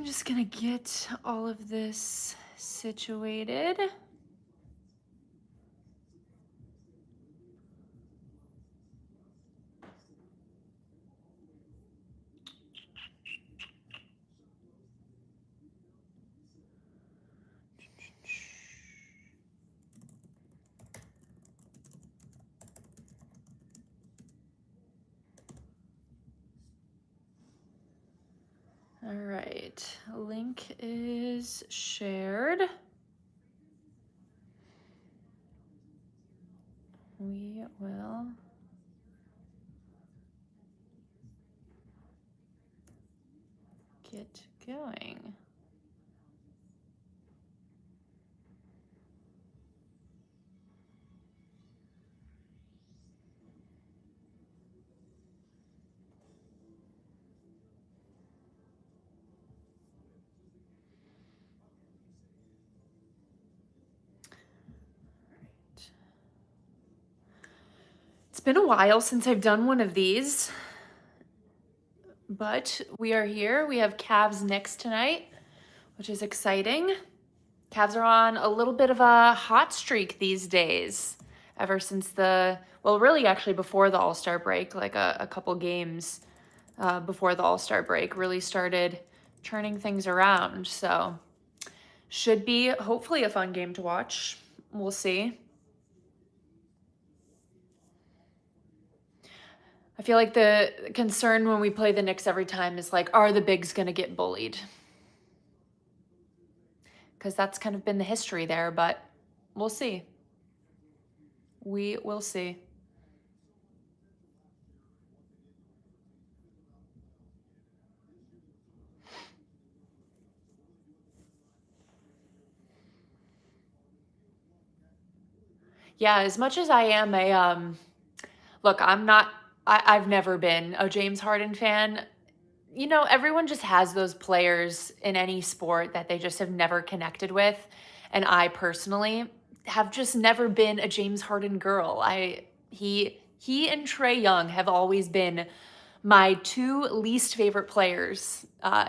I'm just gonna get all of this situated. All right, link is shared. We will get going. It's been a while since I've done one of these, but we are here. We have Cavs Knicks tonight, which is exciting. Cavs are on a little bit of a hot streak these days, ever since really actually before the All-Star break, like a couple games before the All-Star break really started turning things around. So should be hopefully a fun game to watch. We'll see. I feel like the concern when we play the Knicks every time is like, are the bigs going to get bullied? Because that's kind of been the history there, but we'll see. We will see. Yeah, as much as I am look, I've never been a James Harden fan. You know, everyone just has those players in any sport that they just have never connected with. And I personally have just never been a James Harden girl. He and Trae Young have always been my two least favorite players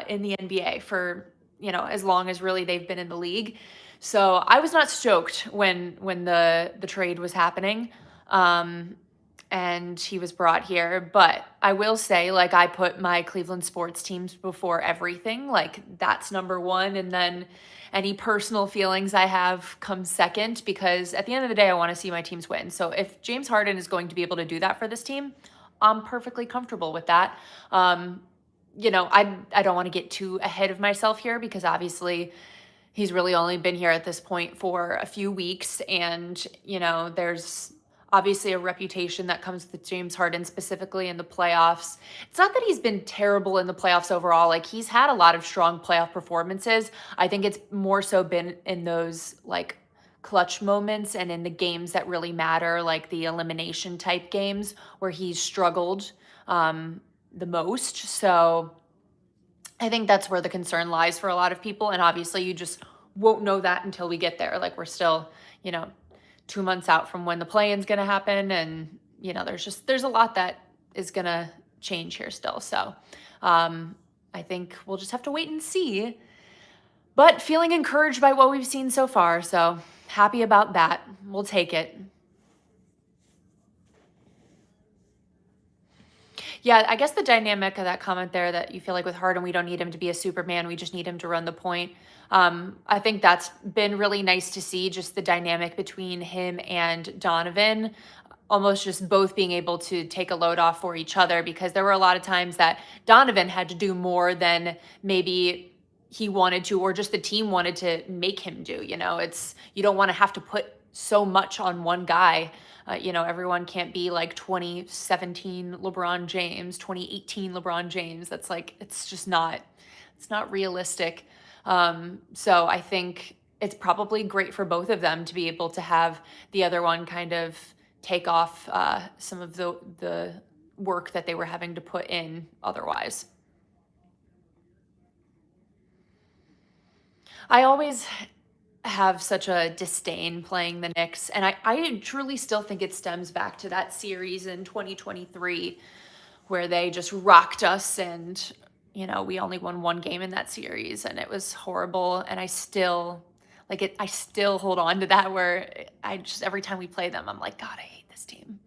in the NBA for, as long as really they've been in the league. So I was not stoked when the trade was happening. And he was brought here. But I will say, like, I put my Cleveland sports teams before everything. Like, that's number one. And then any personal feelings I have come second, because at the end of the day, I want to see my teams win. So if James Harden is going to be able to do that for this team, I'm perfectly comfortable with that. I don't want to get too ahead of myself here, because obviously he's really only been here at this point for a few weeks. And, there's obviously a reputation that comes with James Harden, specifically in the playoffs. It's not that he's been terrible in the playoffs overall. Like, he's had a lot of strong playoff performances. I think it's more so been in those like clutch moments and in the games that really matter, like the elimination type games where he's struggled the most. So I think that's where the concern lies for a lot of people. And obviously you just won't know that until we get there. Like, we're still, 2 months out from when the play-in's going to happen. And, there's a lot that is going to change here still. So I think we'll just have to wait and see. But feeling encouraged by what we've seen so far. So happy about that. We'll take it. Yeah, I guess the dynamic of that comment there, that you feel like with Harden, we don't need him to be a Superman. We just need him to run the point. I think that's been really nice to see, just the dynamic between him and Donovan, almost just both being able to take a load off for each other, because there were a lot of times that Donovan had to do more than maybe he wanted to, or just the team wanted to make him do. You don't want to have to put so much on one guy. Everyone can't be like 2017 LeBron James, 2018 LeBron James. That's like, it's not realistic. So I think it's probably great for both of them to be able to have the other one kind of take off some of the work that they were having to put in otherwise. I always have such a disdain playing the Knicks, and I truly still think it stems back to that series in 2023 where they just rocked us and we only won one game in that series and it was horrible. And I still I still hold on to that where I just, every time we play them, I'm like, God, I hate this team.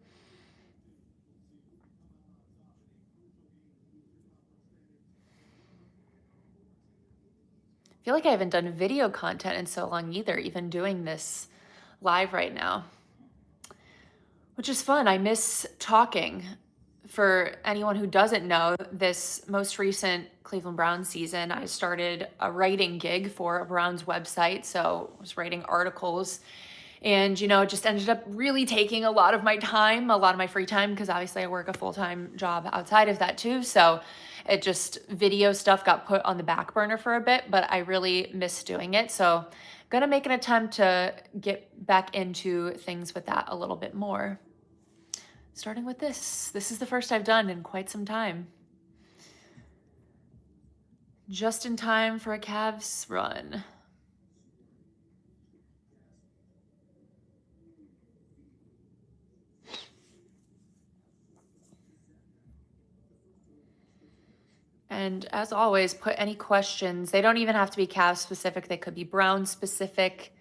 I feel like I haven't done video content in so long either, even doing this live right now, which is fun. I miss talking. For anyone who doesn't know, this most recent Cleveland Browns season, I started a writing gig for a Browns website. So I was writing articles and, it just ended up really taking a lot of my time, a lot of my free time, because obviously I work a full-time job outside of that too. So it just, video stuff got put on the back burner for a bit, but I really miss doing it. So gonna make an attempt to get back into things with that a little bit more. Starting with this. This is the first I've done in quite some time. Just in time for a Cavs run. And as always, put any questions. They don't even have to be Cavs specific. They could be Browns specific,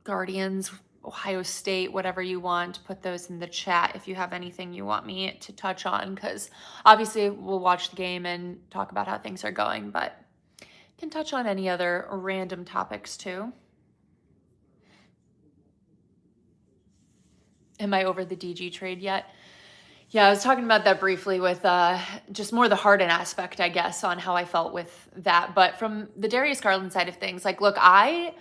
Guardians, Ohio State, whatever you want. Put those in the chat if you have anything you want me to touch on, because obviously we'll watch the game and talk about how things are going, but can touch on any other random topics too. Am I over the DG trade yet? Yeah, I was talking about that briefly with just more the Harden aspect, I guess, on how I felt with that. But from the Darius Garland side of things, look, I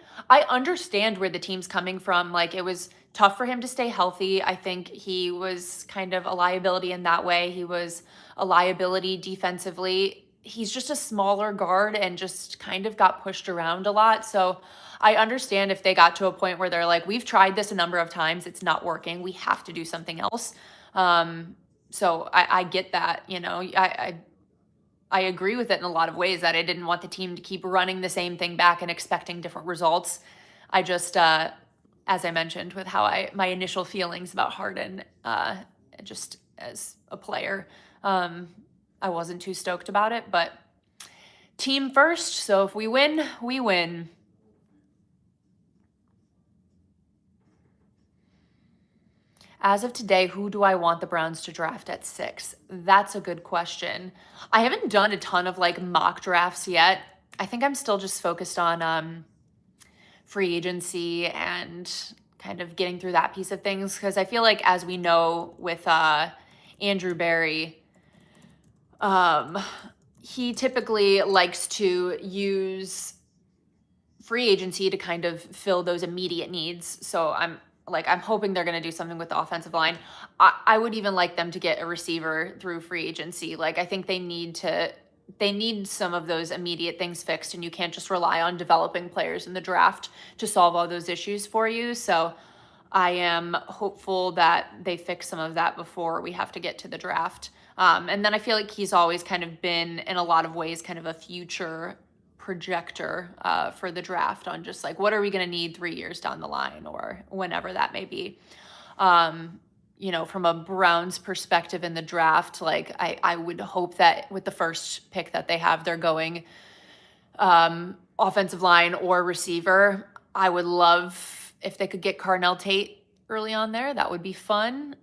understand where the team's coming from. It was tough for him to stay healthy. I think he was kind of a liability in that way. He was a liability defensively. He's just a smaller guard and just kind of got pushed around a lot. So I understand if they got to a point where they're like, we've tried this a number of times, it's not working, we have to do something else. So I get that, I agree with it in a lot of ways, that I didn't want the team to keep running the same thing back and expecting different results. I just, as I mentioned with my initial feelings about Harden, just as a player, I wasn't too stoked about it, but team first. So if we win, we win. As of today, who do I want the Browns to draft at 6? That's a good question. I haven't done a ton of mock drafts yet. I think I'm still just focused on free agency and kind of getting through that piece of things, because I feel like, as we know with Andrew Berry, he typically likes to use free agency to kind of fill those immediate needs. So I'm hoping they're going to do something with the offensive line. I would even like them to get a receiver through free agency. I think they need some of those immediate things fixed, and you can't just rely on developing players in the draft to solve all those issues for you. So I am hopeful that they fix some of that before we have to get to the draft. And then I feel like he's always kind of been, in a lot of ways, kind of a future projector for the draft, on just what are we going to need 3 years down the line, or whenever that may be. From a Browns perspective in the draft, I would hope that with the first pick that they have, they're going offensive line or receiver. I would love if they could get Carnell Tate early on there. That would be fun.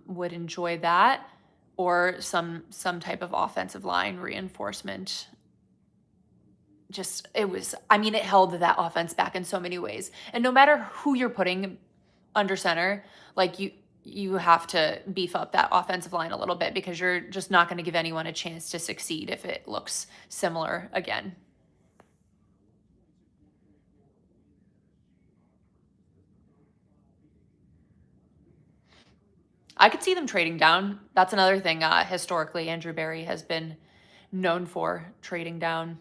Would enjoy that. Or some type of offensive line reinforcement. It held that offense back in so many ways. And no matter who you're putting under center, you have to beef up that offensive line a little bit, because you're just not going to give anyone a chance to succeed if it looks similar again. I could see them trading down. That's another thing, historically, Andrew Berry has been known for, trading down.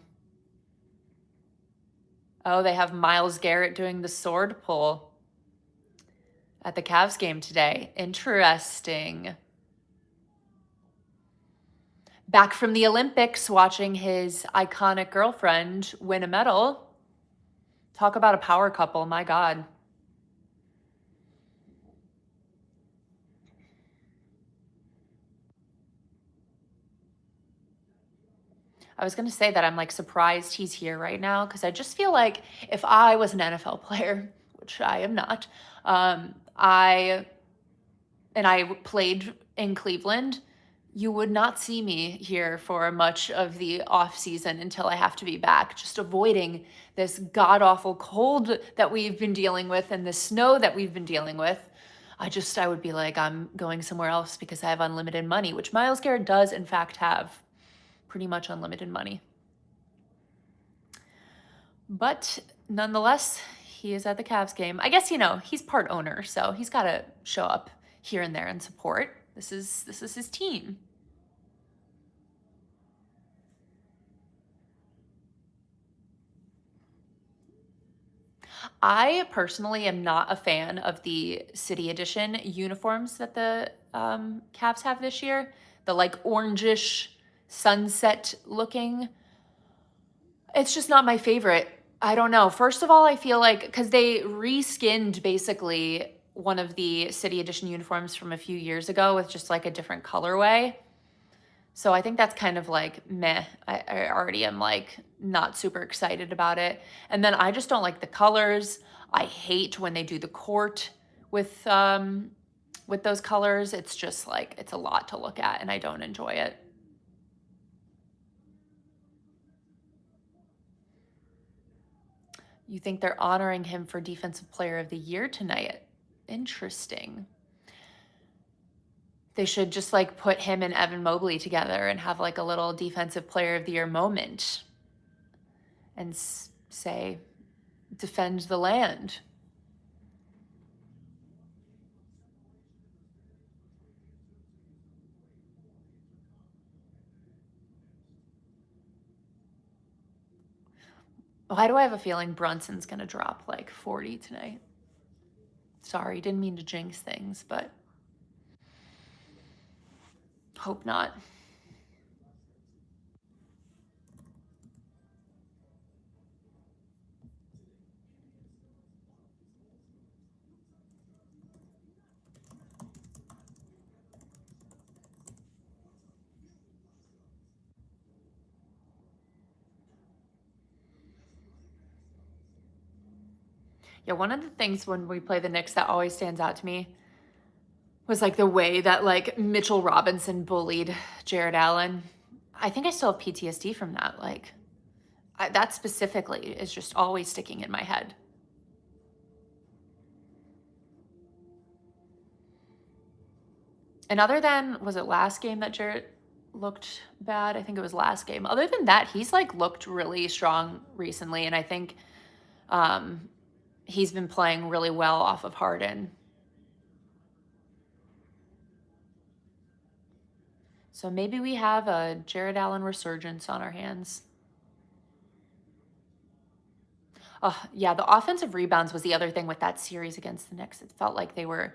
Oh, they have Myles Garrett doing the sword pull at the Cavs game today. Interesting. Back from the Olympics, watching his iconic girlfriend win a medal. Talk about a power couple, my God. I was gonna say that I'm like surprised he's here right now because I just feel like if I was an NFL player, which I am not, I played in Cleveland, you would not see me here for much of the off season until I have to be back, just avoiding this god awful cold that we've been dealing with and the snow that we've been dealing with. I would be like, I'm going somewhere else because I have unlimited money, which Myles Garrett does, in fact, have pretty much unlimited money. But nonetheless, he is at the Cavs game. I guess, he's part owner, so he's got to show up here and there and support. This is his team. I personally am not a fan of the City Edition uniforms that the Cavs have this year. The like orangish sunset looking. It's just not my favorite. I don't know. First of all, I feel like because they reskinned basically one of the City Edition uniforms from a few years ago with just like a different colorway. So I think that's kind of like meh. I already am like not super excited about it. And then I just don't like the colors. I hate when they do the court with those colors. It's just like it's a lot to look at and I don't enjoy it. You think they're honoring him for Defensive Player of the Year tonight? Interesting. They should just like put him and Evan Mobley together and have like a little Defensive Player of the Year moment and say, defend the land. Why do I have a feeling Brunson's going to drop like 40 tonight? Sorry, didn't mean to jinx things, but hope not. Yeah, one of the things when we play the Knicks that always stands out to me was like the way that like Mitchell Robinson bullied Jared Allen. I think I still have PTSD from that. Like that specifically is just always sticking in my head. And other than, was it last game that Jared looked bad? I think it was last game. Other than that, he's like looked really strong recently. And I think he's been playing really well off of Harden. So maybe we have a Jared Allen resurgence on our hands. Oh, yeah, the offensive rebounds was the other thing with that series against the Knicks. It felt like they were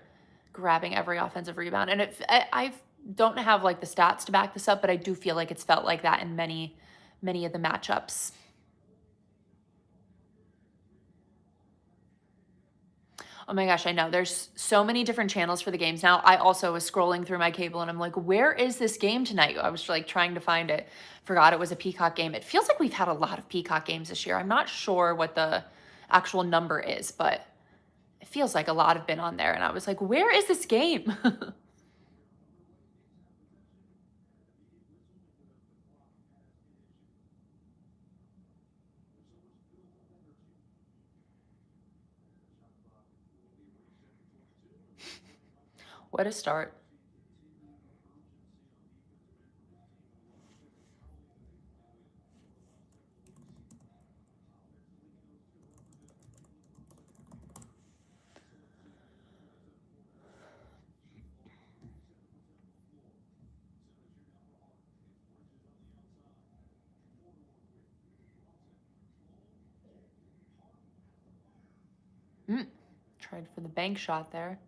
grabbing every offensive rebound. And I don't have like the stats to back this up, but I do feel like it's felt like that in many of the matchups. Oh my gosh, I know. There's so many different channels for the games now. I also was scrolling through my cable and I'm like, where is this game tonight? I was like trying to find it. Forgot it was a Peacock game. It feels like we've had a lot of Peacock games this year. I'm not sure what the actual number is, but it feels like a lot have been on there. And I was like, where is this game? What a start. Tried for the bank shot there.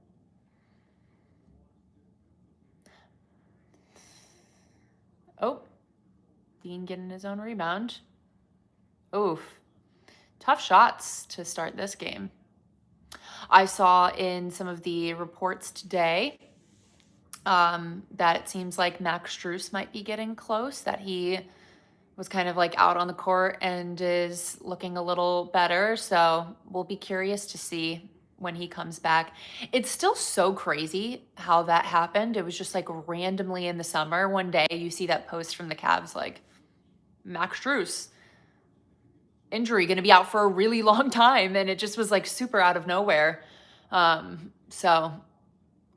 Oh, Dean getting his own rebound. Oof. Tough shots to start this game. I saw in some of the reports today that it seems like Max Strus might be getting close, that he was kind of like out on the court and is looking a little better. So we'll be curious to see when he comes back. It's still so crazy how that happened. It was just like randomly in the summer. One day you see that post from the Cavs like Max Strus injury going to be out for a really long time, and it just was like super out of nowhere. So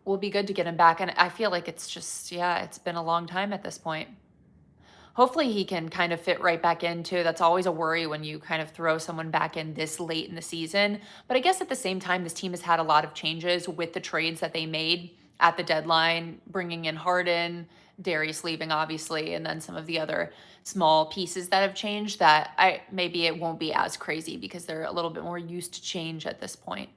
will be good to get him back. And I feel like it's just, yeah, it's been a long time at this point. Hopefully he can kind of fit right back into. That's always a worry when you kind of throw someone back in this late in the season. But I guess at the same time, this team has had a lot of changes with the trades that they made at the deadline, bringing in Harden, Darius leaving, obviously, and then some of the other small pieces that have changed that maybe it won't be as crazy because they're a little bit more used to change at this point.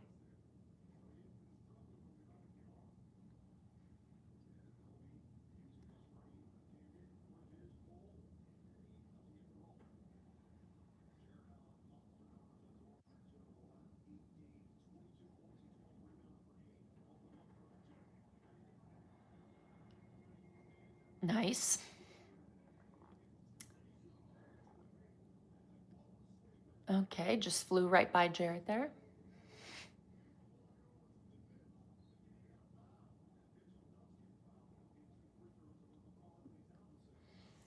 Nice. Okay, just flew right by Jared there.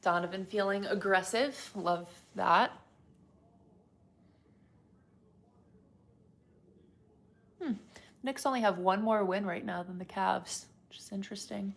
Donovan feeling aggressive. Love that. Knicks only have one more win right now than the Cavs, which is interesting.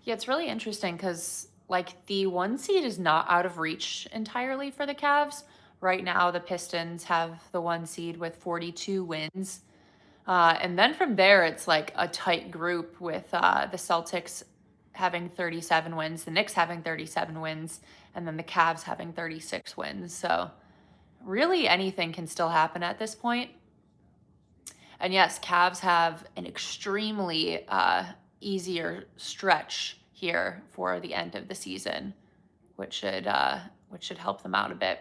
Yeah, it's really interesting because like the one seed is not out of reach entirely for the Cavs. Right now, the Pistons have the one seed with 42 wins. And then from there, it's like a tight group with the Celtics having 37 wins, the Knicks having 37 wins, and then the Cavs having 36 wins. So really anything can still happen at this point. And yes, Cavs have an extremely easier stretch here for the end of the season, which should help them out a bit.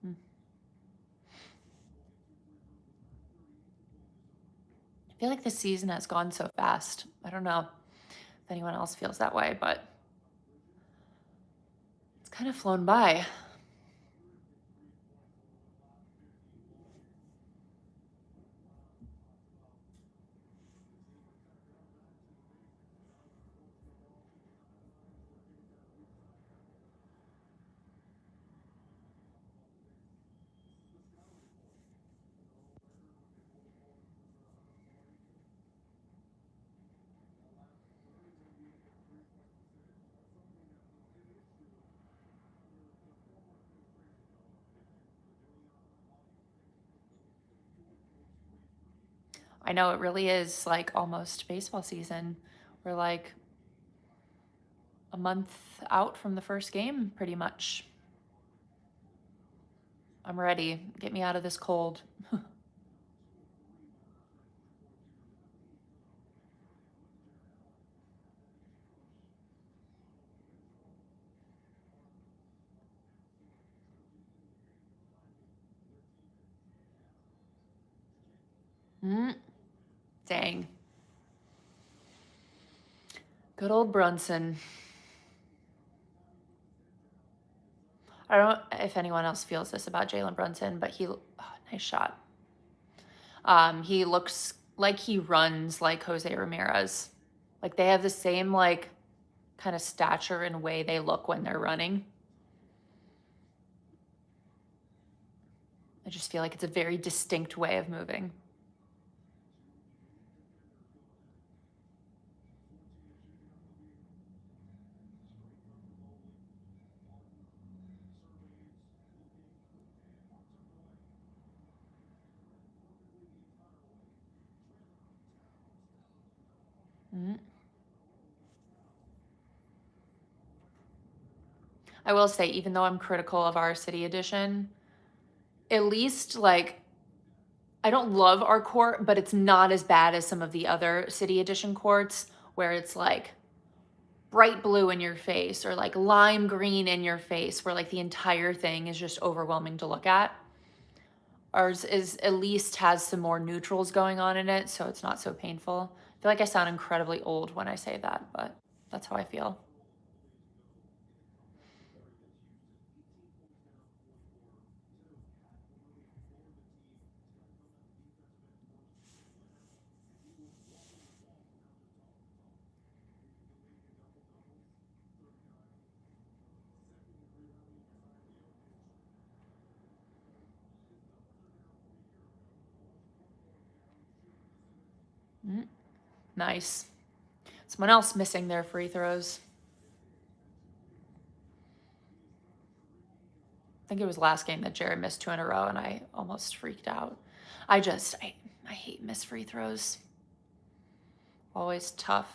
Hmm. I feel like the season has gone so fast. I don't know if anyone else feels that way, but it's kind of flown by. I know it really is like almost baseball season. We're like a month out from the first game, pretty much. I'm ready. Get me out of this cold. Mm, dang. Good old Brunson. I don't know if anyone else feels this about Jalen Brunson, but nice shot. He looks like he runs like Jose Ramirez. Like they have the same like kind of stature and way they look when they're running. I just feel like it's a very distinct way of moving. Mm. I will say, even though I'm critical of our city edition, at least like I don't love our court, but it's not as bad as some of the other city edition courts where it's like bright blue in your face or like lime green in your face, where like the entire thing is just overwhelming to look at. Ours is at least has some more neutrals going on in it, so it's not so painful. I feel like I sound incredibly old when I say that, but that's how I feel. Mm, nice. Someone else missing their free throws. I think it was last game that Jared missed two in a row, and I almost freaked out. I hate missed free throws. Always tough.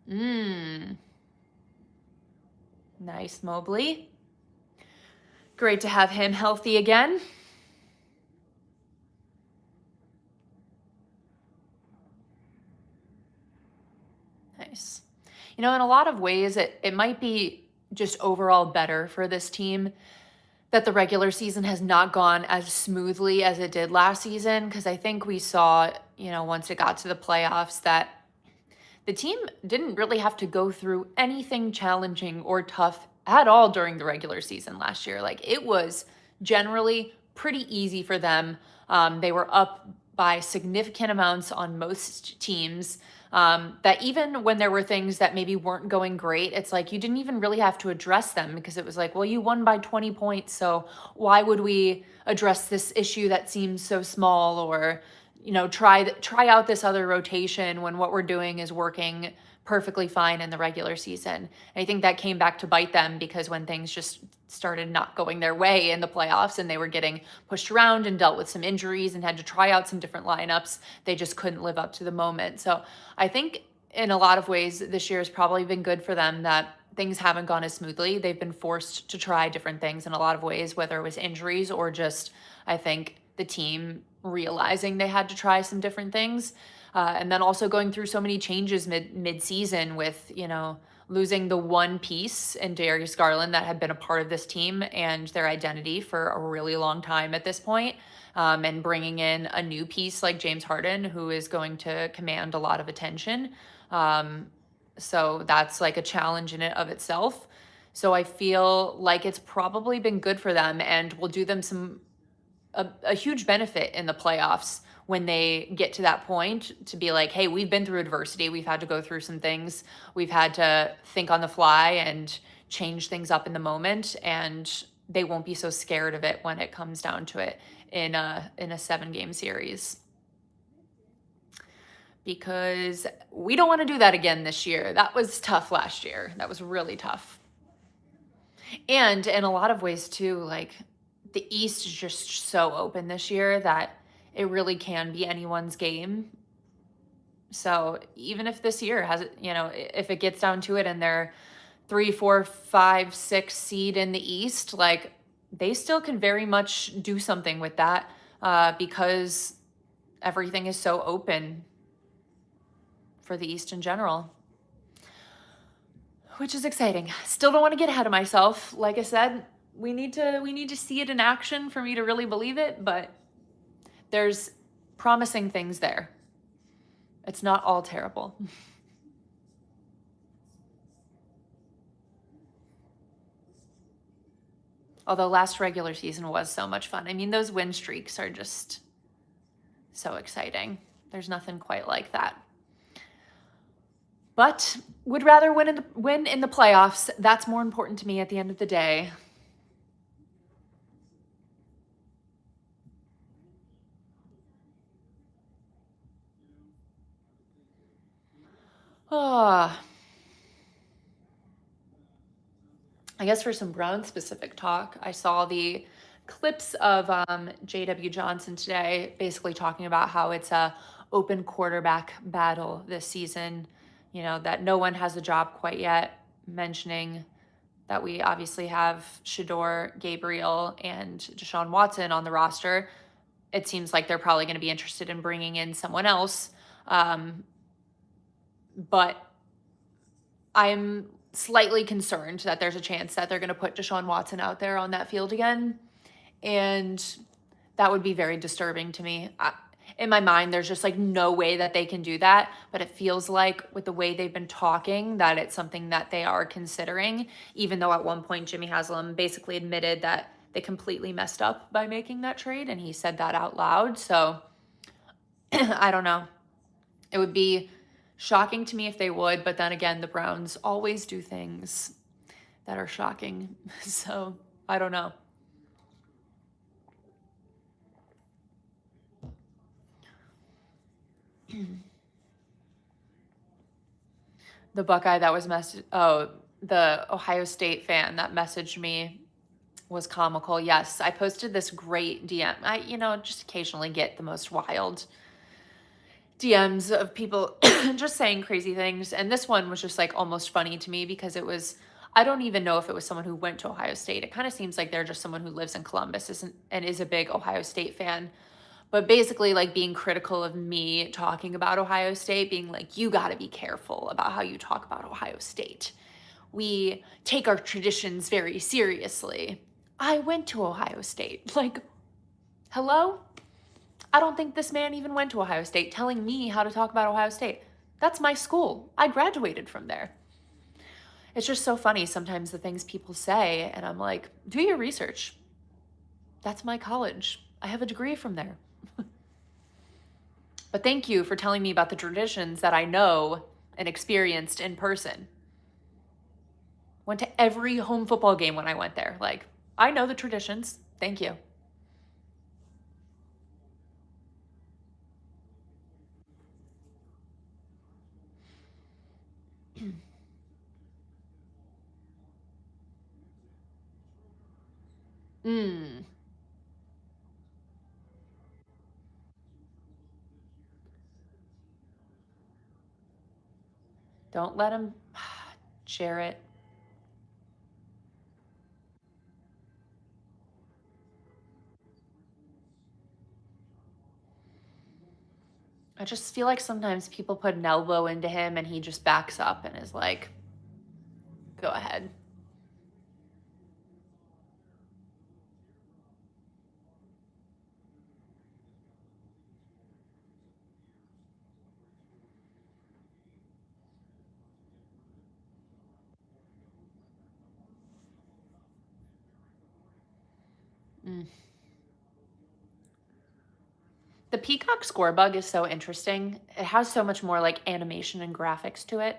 Mmm. Nice, Mobley. Great to have him healthy again. Nice. In a lot of ways, it might be just overall better for this team that the regular season has not gone as smoothly as it did last season. Because I think we saw, once it got to the playoffs, that the team didn't really have to go through anything challenging or tough at all during the regular season last year. Like it was generally pretty easy for them. They were up by significant amounts on most teams. That even when there were things that maybe weren't going great, it's like you didn't even really have to address them because it was like, well, you won by 20 points. So why would we address this issue that seems so small, or try out this other rotation when what we're doing is working perfectly fine in the regular season. And I think that came back to bite them because when things just started not going their way in the playoffs and they were getting pushed around and dealt with some injuries and had to try out some different lineups, they just couldn't live up to the moment. So I think in a lot of ways this year has probably been good for them, that things haven't gone as smoothly. They've been forced to try different things in a lot of ways, whether it was injuries or just, I think, the team realizing they had to try some different things. And then also going through so many changes mid-season with, losing the one piece in Darius Garland that had been a part of this team and their identity for a really long time at this point, and bringing in a new piece like James Harden, who is going to command a lot of attention. So that's like a challenge in it of itself. So I feel like it's probably been good for them and will do them a huge benefit in the playoffs when they get to that point, to be like, hey, we've been through adversity. We've had to go through some things. We've had to think on the fly and change things up in the moment. And they won't be so scared of it when it comes down to it in a 7-game series. Because we don't want to do that again this year. That was tough last year. That was really tough. And in a lot of ways too, like the East is just so open this year that it really can be anyone's game. So even if this year has, if it gets down to it and they're 3, 4, 5, 6 seed in the East, like they still can very much do something with that, because everything is so open for the East in general, which is exciting. Still don't want to get ahead of myself. Like I said, we need to see it in action for me to really believe it, but there's promising things there. It's not all terrible. Although last regular season was so much fun. I mean, those win streaks are just so exciting. There's nothing quite like that. But would rather win in the playoffs. That's more important to me at the end of the day. Ah, I guess for some Brown specific talk, I saw the clips of J.W. Johnson today, basically talking about how it's a open quarterback battle this season. You know that no one has a job quite yet. Mentioning that we obviously have Shador, Gabriel, and Deshaun Watson on the roster. It seems like they're probably going to be interested in bringing in someone else. But I'm slightly concerned that there's a chance that they're going to put Deshaun Watson out there on that field again. And that would be very disturbing to me. In my mind, there's just like no way that they can do that. But it feels like with the way they've been talking that it's something that they are considering, even though at one point Jimmy Haslam basically admitted that they completely messed up by making that trade. And he said that out loud. So I don't know. It would be shocking to me if they would. But then again, the Browns always do things that are shocking. So I don't know. The Buckeye that was the Ohio State fan that messaged me was comical. Yes, I posted this great DM. Just occasionally get the most wild DMs of people just saying crazy things. And this one was just like almost funny to me because I don't even know if it was someone who went to Ohio State. It kind of seems like they're just someone who lives in Columbus and is a big Ohio State fan. But basically, like being critical of me talking about Ohio State, being like, you got to be careful about how you talk about Ohio State. We take our traditions very seriously. I went to Ohio State. Like, hello? I don't think this man even went to Ohio State telling me how to talk about Ohio State. That's my school. I graduated from there. It's just so funny sometimes the things people say, and I'm like, do your research. That's my college. I have a degree from there. But thank you for telling me about the traditions that I know and experienced in person. Went to every home football game when I went there. Like, I know the traditions. Thank you. Mm. Don't let him. Jarrett. I just feel like sometimes people put an elbow into him and he just backs up and is like, go ahead. Mm. The Peacock score bug is so interesting. It has so much more like animation and graphics to it.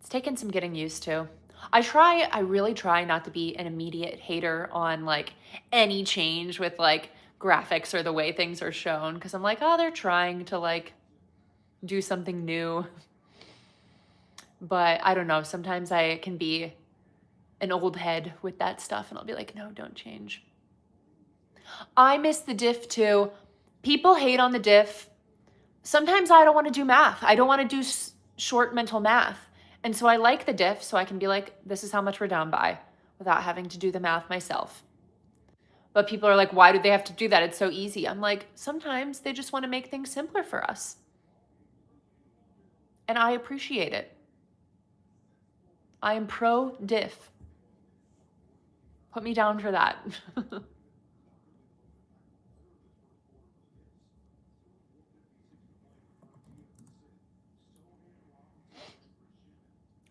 It's taken some getting used to. I really try not to be an immediate hater on like any change with like graphics or the way things are shown because I'm like, oh, they're trying to like do something new. But I don't know. Sometimes I can be an old head with that stuff and I'll be like, no, don't change. I miss the diff too. People hate on the diff. Sometimes I don't want to do math. I don't want to do short mental math. And so I like the diff so I can be like, this is how much we're down by without having to do the math myself. But people are like, why do they have to do that? It's so easy. I'm like, sometimes they just want to make things simpler for us. And I appreciate it. I am pro diff. Put me down for that.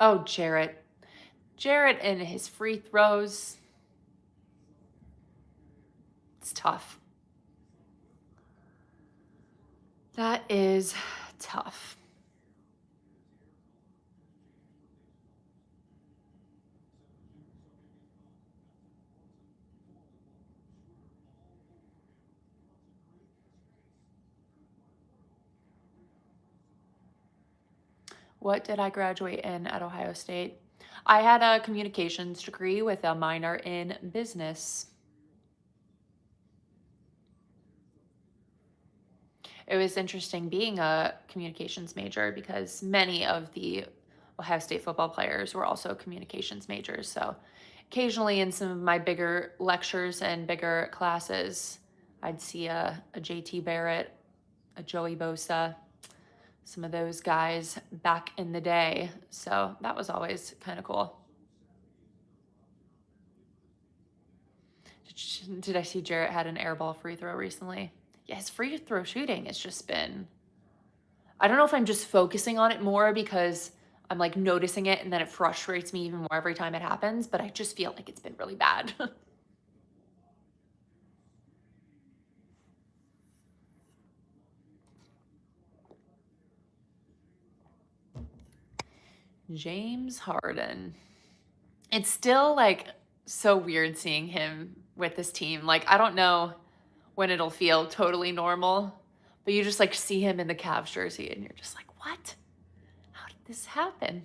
Oh, Jarrett. Jarrett and his free throws. It's tough. That is tough. What did I graduate in at Ohio State? I had a communications degree with a minor in business. It was interesting being a communications major because many of the Ohio State football players were also communications majors. So occasionally in some of my bigger lectures and bigger classes, I'd see a JT Barrett, a Joey Bosa, some of those guys back in the day. So that was always kind of cool. Did I see Jarrett had an airball free throw recently? Yeah, his free throw shooting has just been, I don't know if I'm just focusing on it more because I'm like noticing it and then it frustrates me even more every time it happens, but I just feel like it's been really bad. James Harden. It's still like so weird seeing him with this team. Like, I don't know when it'll feel totally normal, but you just like see him in the Cavs jersey and you're just like, what? How did this happen?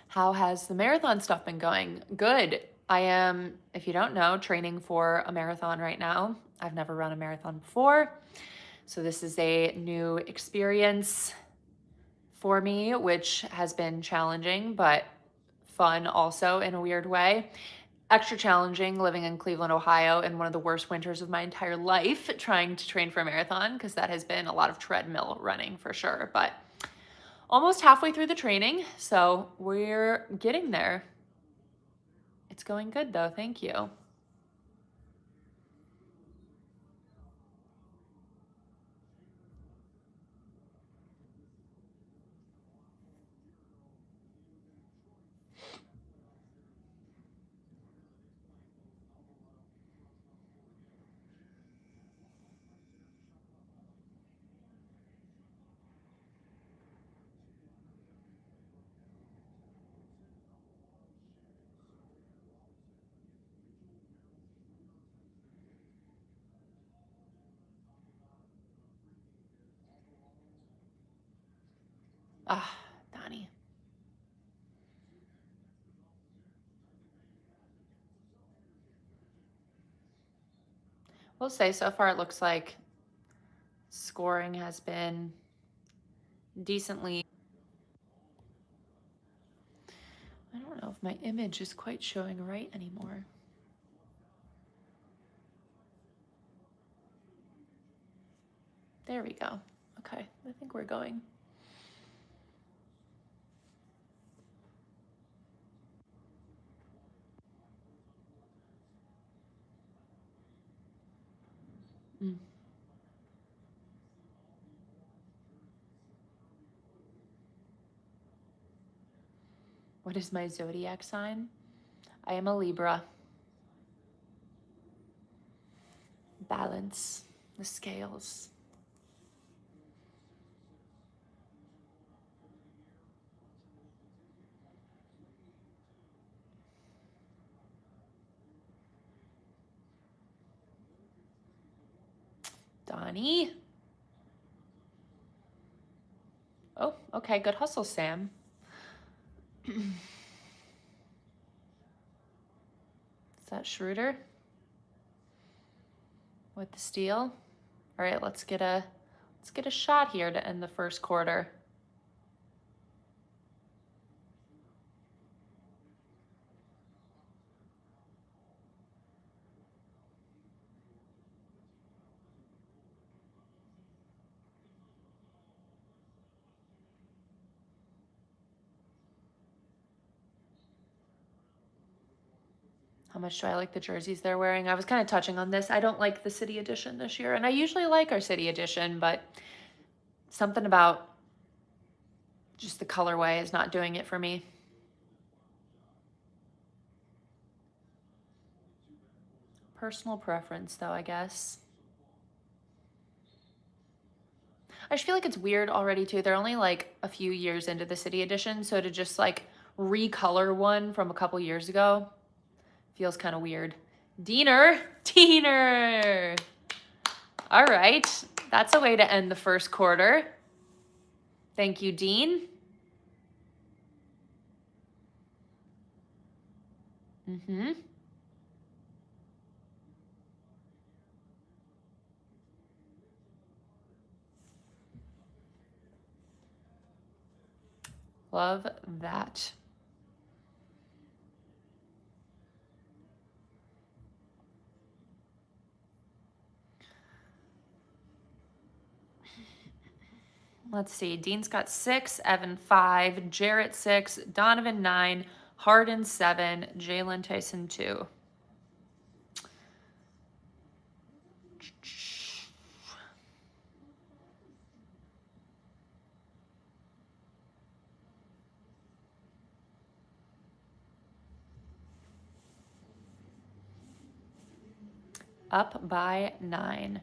How has the marathon stuff been going? Good. I am, if you don't know, training for a marathon right now. I've never run a marathon before. So this is a new experience for me, which has been challenging, but fun also in a weird way. Extra challenging living in Cleveland, Ohio, in one of the worst winters of my entire life, trying to train for a marathon, because that has been a lot of treadmill running for sure. But almost halfway through the training, so we're getting there. It's going good though, thank you. Ah, Donnie. We'll say so far it looks like scoring has been decently. I don't know if my image is quite showing right anymore. There we go. Okay, I think we're going. Mm. What is my zodiac sign? I am a Libra. Balance the scales. Donnie. Oh, okay, good hustle, Sam. Is that Schroeder with the steal? All right, let's get a shot here to end the first quarter. How much do I like the jerseys they're wearing? I was kind of touching on this. I don't like the city edition this year, and I usually like our city edition, but something about just the colorway is not doing it for me. Personal preference, though, I guess. I just feel like it's weird already too. They're only like a few years into the city edition, so to just like recolor one from a couple years ago feels kind of weird. Diener, Diener. All right, that's a way to end the first quarter. Thank you, Dean. Mm-hmm. Love that. Let's see. Dean's got 6, Evan 5, Jarrett 6, Donovan 9, Harden 7, Jalen Tyson 2. Up by 9.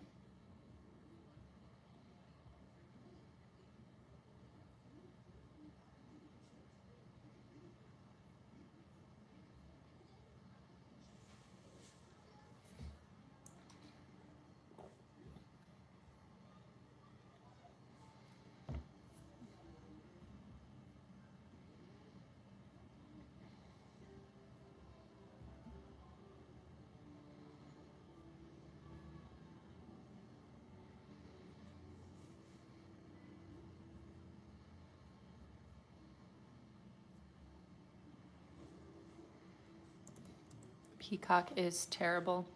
Peacock is terrible.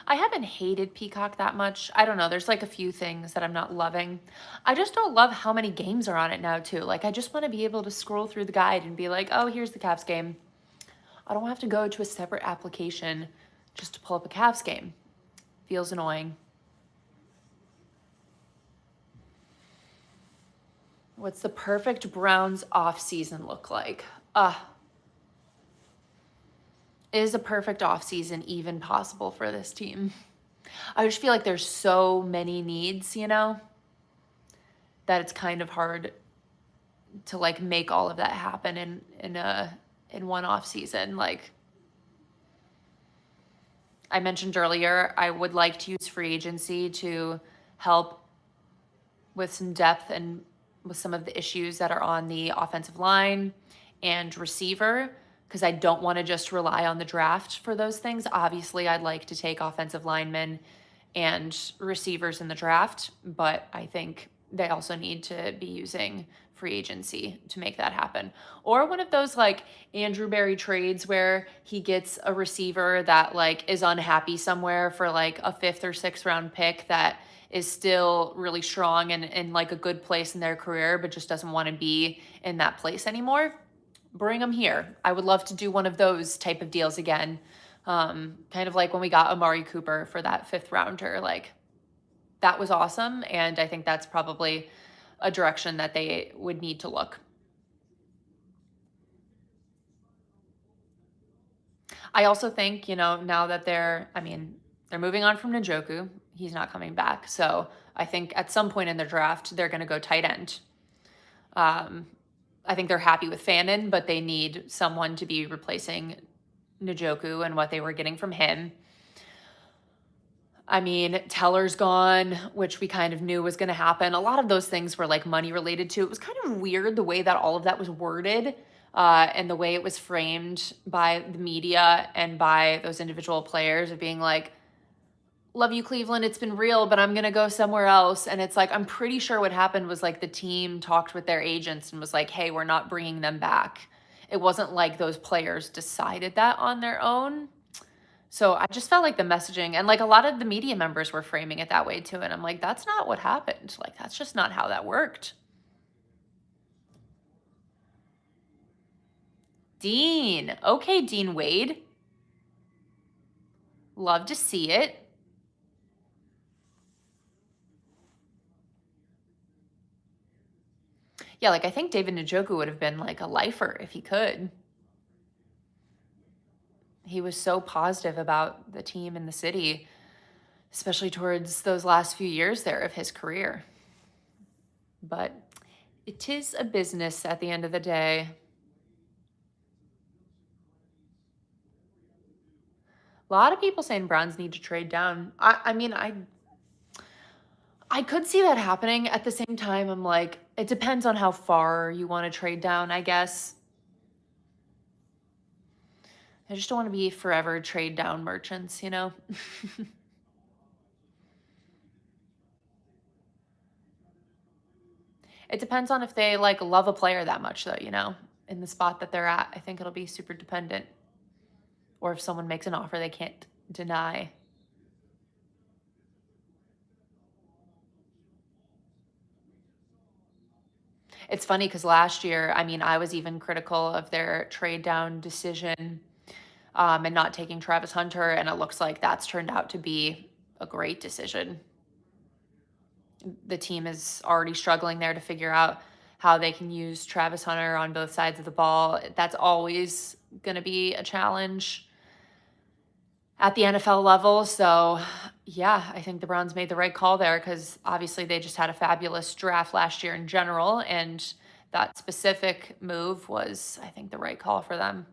I haven't hated Peacock that much. I don't know. There's like a few things that I'm not loving. I just don't love how many games are on it now, too. Like, I just want to be able to scroll through the guide and be like, oh, here's the Cavs game. I don't have to go to a separate application just to pull up a Cavs game. Feels annoying. What's the perfect Browns off season look like? Is a perfect off season even possible for this team? I just feel like there's so many needs, that it's kind of hard to like make all of that happen in one off season. Like I mentioned earlier, I would like to use free agency to help with some depth and with some of the issues that are on the offensive line and receiver, because I don't want to just rely on the draft for those things. Obviously, I'd like to take offensive linemen and receivers in the draft, but I think they also need to be using free agency to make that happen. Or one of those like Andrew Berry trades where he gets a receiver that like is unhappy somewhere for like a 5th or 6th round pick that is still really strong and in like a good place in their career, but just doesn't want to be in that place anymore. Bring them here. I would love to do one of those type of deals again. Kind of like when we got Amari Cooper for that 5th rounder, like that was awesome. And I think that's probably a direction that they would need to look. I also think, now that they're moving on from Njoku. He's not coming back. So I think at some point in their draft, they're going to go tight end. I think they're happy with Fannin, but they need someone to be replacing Njoku and what they were getting from him. Teller's gone, which we kind of knew was going to happen. A lot of those things were like money related to. It was kind of weird the way that all of that was worded and the way it was framed by the media and by those individual players of being like, love you, Cleveland. It's been real, but I'm going to go somewhere else. And it's like, I'm pretty sure what happened was like the team talked with their agents and was like, hey, we're not bringing them back. It wasn't like those players decided that on their own. So I just felt like the messaging and like a lot of the media members were framing it that way too. And I'm like, that's not what happened. Like, that's just not how that worked. Dean. Okay, Dean Wade. Love to see it. Yeah, like I think David Njoku would have been like a lifer if he could. He was so positive about the team and the city, especially towards those last few years there of his career. but it is a business at the end of the day. A lot of people saying Browns need to trade down. I mean, I could see that happening. At the same time, I'm like, it depends on how far you want to trade down, I guess. I just don't want to be forever trade down merchants, you know? It depends on if they like love a player that much though, you know, in the spot that they're at. I think it'll be super dependent. Or if someone makes an offer they can't deny. It's funny because last year, I mean, I was even critical of their trade down decision and not taking Travis Hunter, and it looks like that's turned out to be a great decision. The team is already struggling there to figure out how they can use Travis Hunter on both sides of the ball. That's always going to be a challenge at the NFL level. So, yeah, I think the Browns made the right call there because obviously they just had a fabulous draft last year in general. And that specific move was, I think, the right call for them.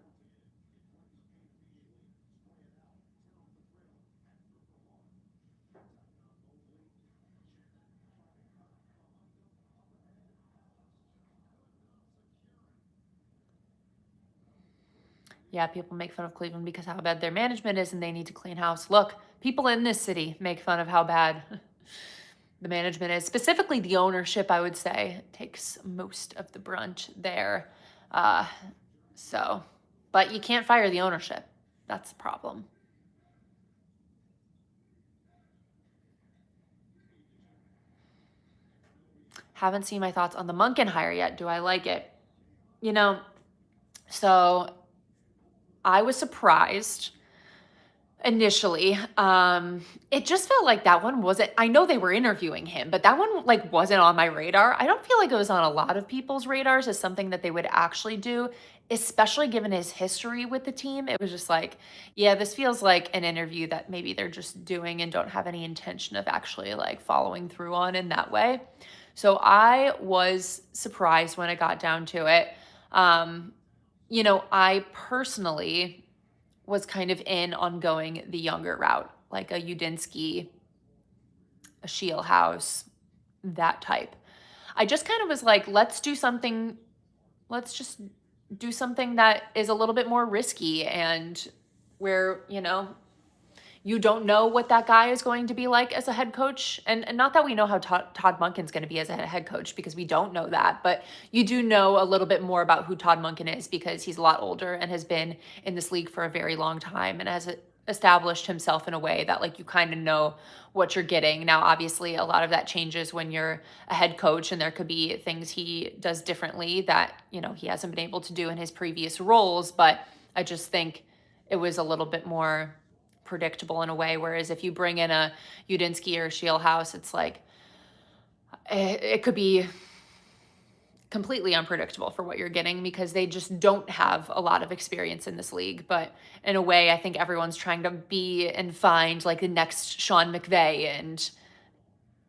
Yeah, people make fun of Cleveland because how bad their management is and they need to clean house. Look, people in this city make fun of how bad the management is. Specifically, the ownership, I would say, takes most of the brunt there. Uh, so, but you can't fire the ownership. That's the problem. Haven't seen my thoughts on the Munkin hire yet. Do I like it? You know, so I was surprised initially. It just felt like that one wasn't, I know they were interviewing him, but that one like wasn't on my radar. I don't feel like it was on a lot of people's radars as something that they would actually do, especially given his history with the team. It was just like, yeah, this feels like an interview that maybe they're just doing and don't have any intention of actually like following through on in that way. So I was surprised when it got down to it. Um, I personally was kind of in on going the younger route, like a Udinsky, a Shielhouse, that type. I just kind of was like, let's just do something that is a little bit more risky and where, you don't know what that guy is going to be like as a head coach. And not that we know how Todd Monken's going to be as a head coach because we don't know that, but you do know a little bit more about who Todd Monken is because he's a lot older and has been in this league for a very long time and has established himself in a way that like you kind of know what you're getting. Now, obviously, a lot of that changes when you're a head coach and there could be things he does differently that, he hasn't been able to do in his previous roles, but I just think it was a little bit more predictable in a way. Whereas if you bring in a Udinsky or Shielhouse, it's like it could be completely unpredictable for what you're getting because they just don't have a lot of experience in this league. But in a way, I think everyone's trying to be and find like the next Sean McVay. And,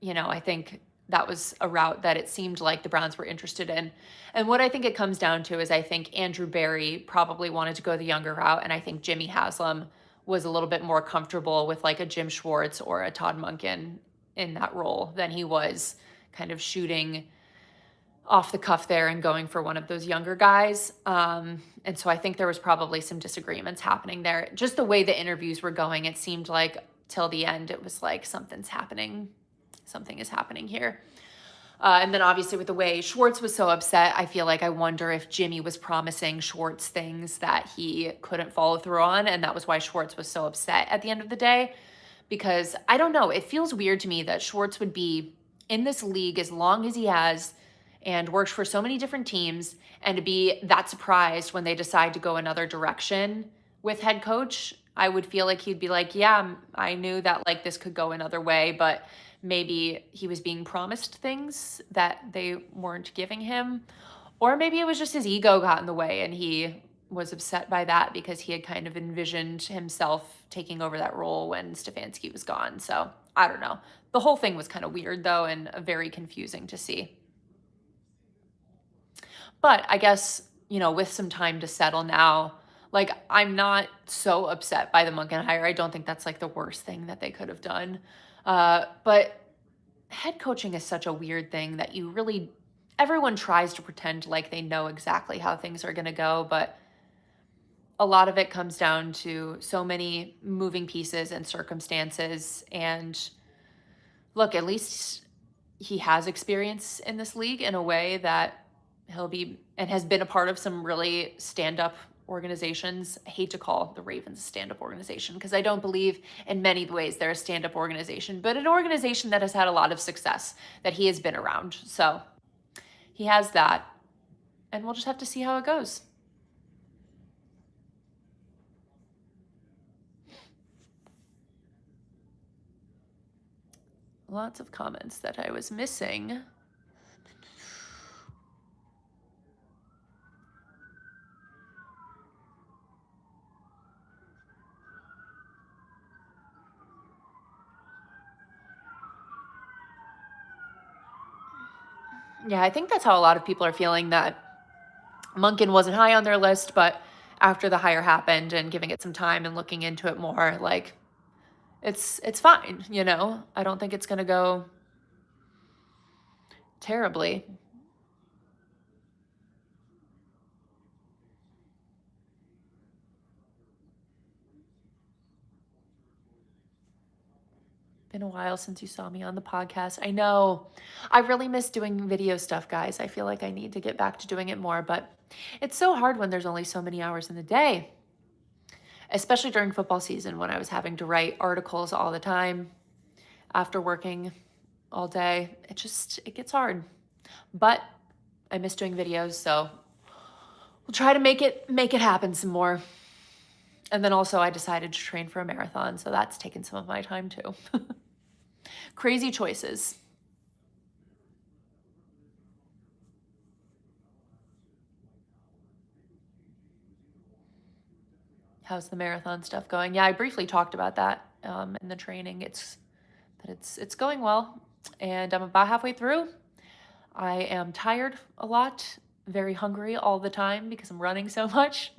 I think that was a route that it seemed like the Browns were interested in. And what I think it comes down to is I think Andrew Barry probably wanted to go the younger route. And I think Jimmy Haslam was a little bit more comfortable with like a Jim Schwartz or a Todd Monken in that role than he was kind of shooting off the cuff there and going for one of those younger guys. And so I think there was probably some disagreements happening there. Just the way the interviews were going, it seemed like till the end, it was like something's happening. Something is happening here. And then obviously with the way Schwartz was so upset, I feel like I wonder if Jimmy was promising Schwartz things that he couldn't follow through on. And that was why Schwartz was so upset at the end of the day. Because I don't know, it feels weird to me that Schwartz would be in this league as long as he has and worked for so many different teams and to be that surprised when they decide to go another direction with head coach. I would feel like he'd be like, yeah, I knew that like this could go another way, but maybe he was being promised things that they weren't giving him. Or maybe it was just his ego got in the way and he was upset by that because he had kind of envisioned himself taking over that role when Stefanski was gone. So I don't know. The whole thing was kind of weird though and very confusing to see. But I guess, with some time to settle now, like I'm not so upset by the Monken hire. I don't think that's like the worst thing that they could have done. But head coaching is such a weird thing that everyone tries to pretend like they know exactly how things are going to go, but a lot of it comes down to so many moving pieces and circumstances. And look, at least he has experience in this league in a way that he'll be and has been a part of some really stand-up organizations. I hate to call the Ravens a stand-up organization because I don't believe in many ways they're a stand-up organization, but an organization that has had a lot of success that he has been around. So he has that, and we'll just have to see how it goes. Lots of comments that I was missing. Yeah, I think that's how a lot of people are feeling, that Monken wasn't high on their list, but after the hire happened and giving it some time and looking into it more, like it's fine. I don't think it's going to go terribly. Been a while since you saw me on the podcast. I know. I really miss doing video stuff, guys. I feel like I need to get back to doing it more, but it's so hard when there's only so many hours in the day, especially during football season when I was having to write articles all the time after working all day. It gets hard. But I miss doing videos, so we'll try to make it happen some more. And then also I decided to train for a marathon, so that's taken some of my time too. Crazy choices. How's the marathon stuff going? Yeah, I briefly talked about that in the training. It's going well, and I'm about halfway through. I am tired a lot, very hungry all the time because I'm running so much.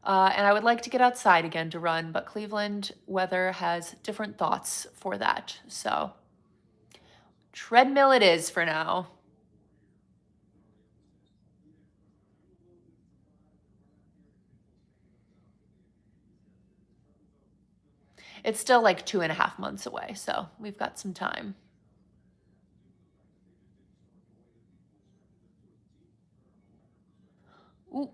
And I would like to get outside again to run, but Cleveland weather has different thoughts for that. So treadmill it is for now. It's still like 2.5 months away, so we've got some time. Ooh.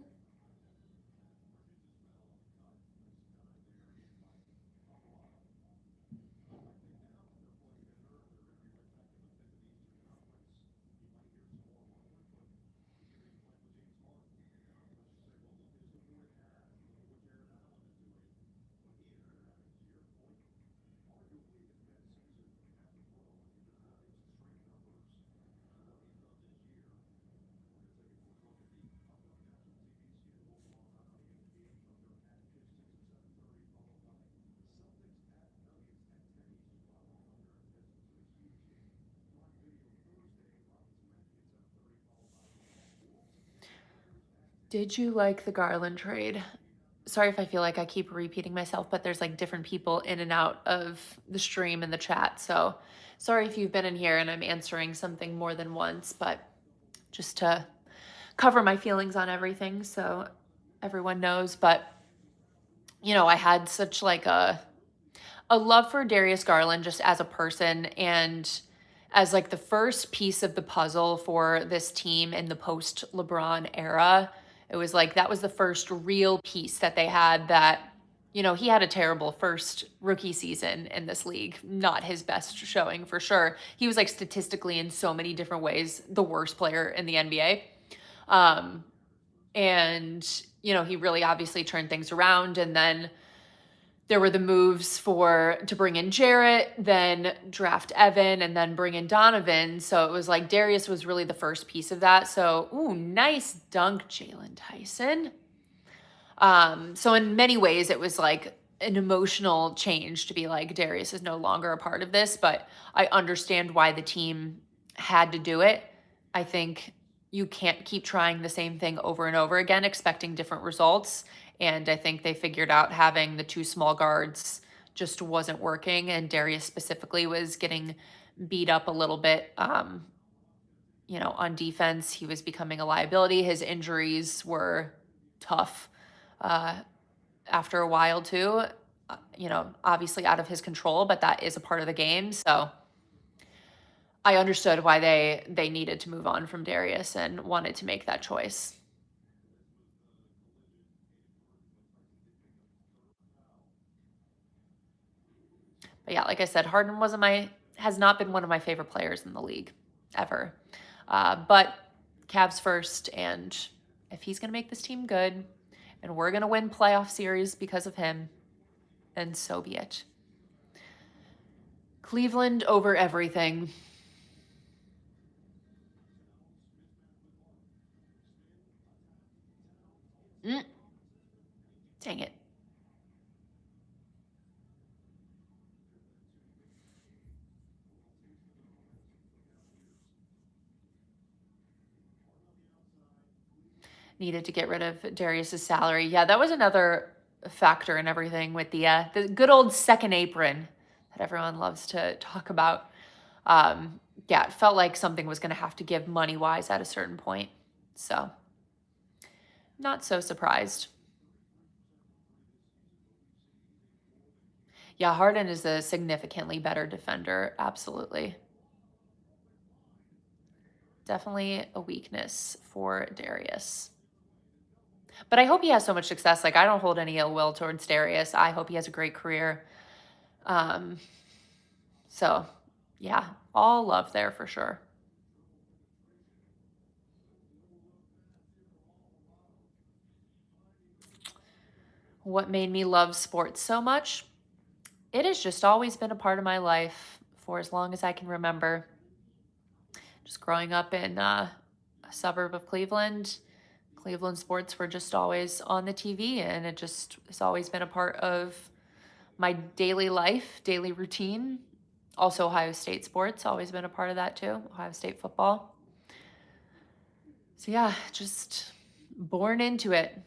Did you like the Garland trade? Sorry if I feel like I keep repeating myself, but there's like different people in and out of the stream and the chat. So sorry if you've been in here and I'm answering something more than once, but just to cover my feelings on everything so everyone knows. But I had such like a love for Darius Garland just as a person and as like the first piece of the puzzle for this team in the post LeBron era. It was like that was the first real piece that they had that, he had a terrible first rookie season in this league, not his best showing for sure. He was like statistically in so many different ways the worst player in the NBA. And he really obviously turned things around, and then there were the moves to bring in Jarrett, then draft Evan, and then bring in Donovan. So it was like Darius was really the first piece of that. So, ooh, nice dunk, Jalen Tyson. So in many ways, it was like an emotional change to be like, Darius is no longer a part of this, but I understand why the team had to do it. I think you can't keep trying the same thing over and over again, expecting different results. And I think they figured out having the two small guards just wasn't working. And Darius specifically was getting beat up a little bit. On defense, he was becoming a liability. His injuries were tough uh, after a while, too. Obviously out of his control, but that is a part of the game. So I understood why they needed to move on from Darius and wanted to make that choice. But yeah, like I said, Harden has not been one of my favorite players in the league ever. But Cavs first, and if he's gonna make this team good, and we're gonna win playoff series because of him, then so be it. Cleveland over everything. Mm, dang it. Needed to get rid of Darius's salary. Yeah, that was another factor in everything with the good old second apron that everyone loves to talk about. Yeah, it felt like something was going to have to give money wise at a certain point. So, not so surprised. Yeah, Harden is a significantly better defender. Absolutely. Definitely a weakness for Darius. But I hope he has so much success. Like, I don't hold any ill will towards Darius. I hope he has a great career. Um, so, yeah, all love there for sure. What made me love sports so much? It has just always been a part of my life for as long as I can remember. Just growing up in a suburb of Cleveland, Cleveland sports were just always on the TV, and it just has always been a part of my daily life, daily routine. Also, Ohio State sports, always been a part of that too, Ohio State football. So, yeah, just born into it.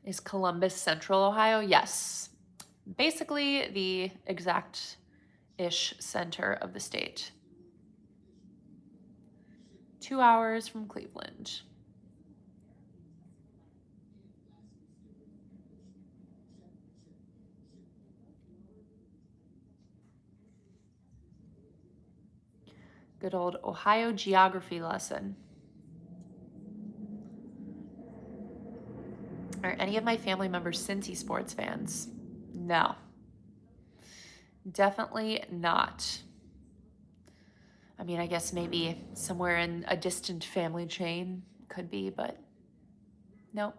Is Columbus Central Ohio? Yes. Basically, the exact ish center of the state. 2 hours from Cleveland. Good old Ohio geography lesson. Are any of my family members Cincy sports fans? No. Definitely not. I mean, I guess maybe somewhere in a distant family chain could be, but no.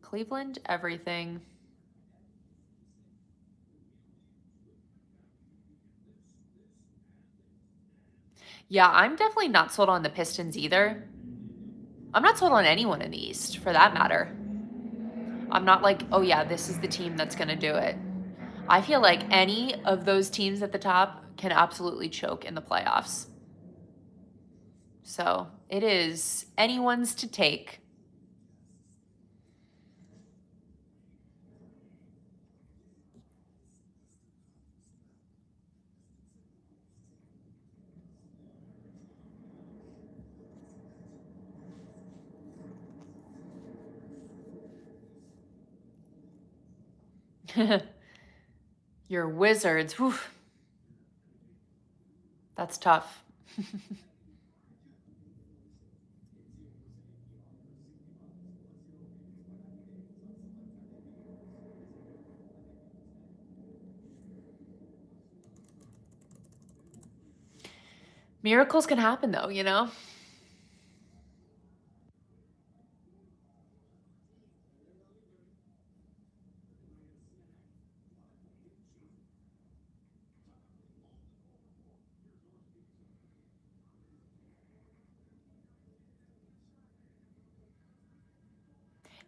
Cleveland, everything. Yeah, I'm definitely not sold on the Pistons either. I'm not sold on anyone in the East for that matter. I'm not like, oh yeah, this is the team that's going to do it. I feel like any of those teams at the top can absolutely choke in the playoffs. So it is anyone's to take. Your Wizards, whew, that's tough. Miracles can happen though, you know?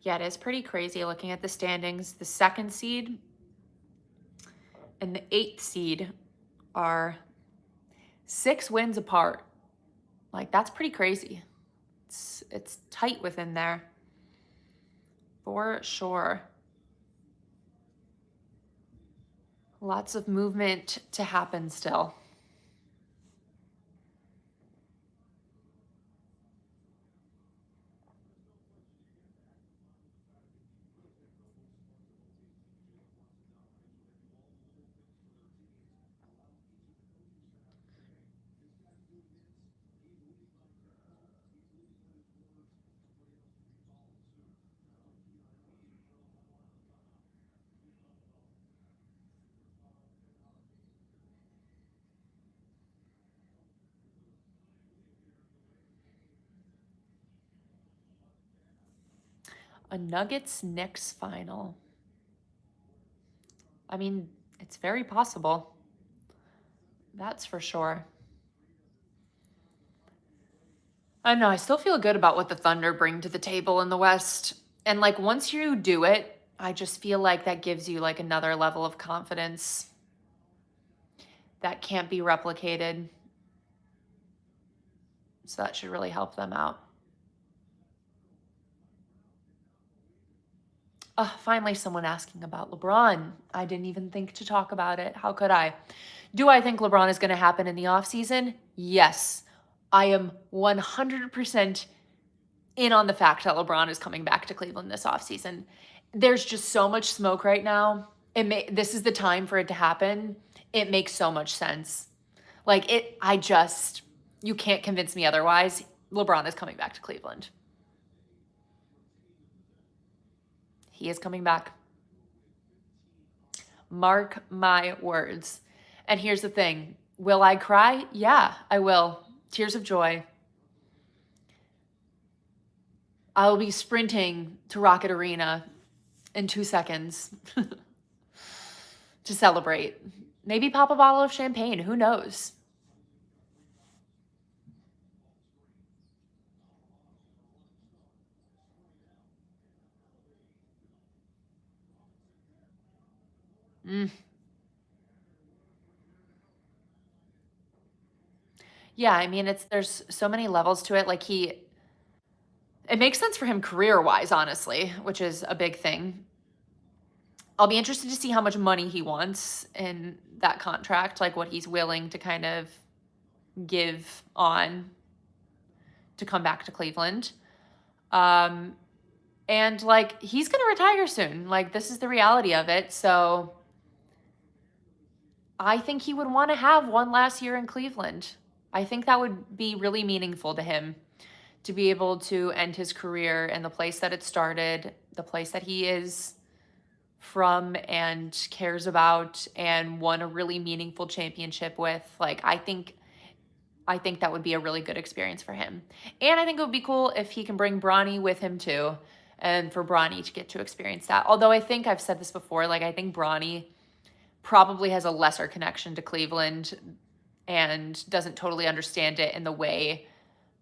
Yeah, it is pretty crazy looking at the standings. The second seed and the eighth seed are 6 wins apart. Like, that's pretty crazy. It's tight within there for sure. Lots of movement to happen still. A Nuggets Knicks final. I mean, it's very possible. That's for sure. I know, I still feel good about what the Thunder bring to the table in the West. And like once you do it, I just feel like that gives you like another level of confidence that can't be replicated. So that should really help them out. Finally, someone asking about LeBron. I didn't even think to talk about it. How could I? Do I think LeBron is going to happen in the offseason? Yes. I am 100% in on the fact that LeBron is coming back to Cleveland this offseason. There's just so much smoke right now. This is the time for it to happen. It makes so much sense. Like you can't convince me otherwise. LeBron is coming back to Cleveland. He is coming back. Mark my words. And here's the thing. Will I cry? Yeah, I will. Tears of joy. I'll be sprinting to Rocket Arena in 2 seconds to celebrate. Maybe pop a bottle of champagne. Who knows? Mm. Yeah, I mean, there's so many levels to it. Like it makes sense for him career-wise, honestly, which is a big thing. I'll be interested to see how much money he wants in that contract, like what he's willing to kind of give on to come back to Cleveland. And like he's going to retire soon. Like this is the reality of it. So I think he would want to have one last year in Cleveland. I think that would be really meaningful to him to be able to end his career in the place that it started, the place that he is from and cares about and won a really meaningful championship with. Like I think that would be a really good experience for him. And I think it would be cool if he can bring Bronny with him too and for Bronny to get to experience that. Although I think I've said this before, like I think Bronny probably has a lesser connection to Cleveland and doesn't totally understand it in the way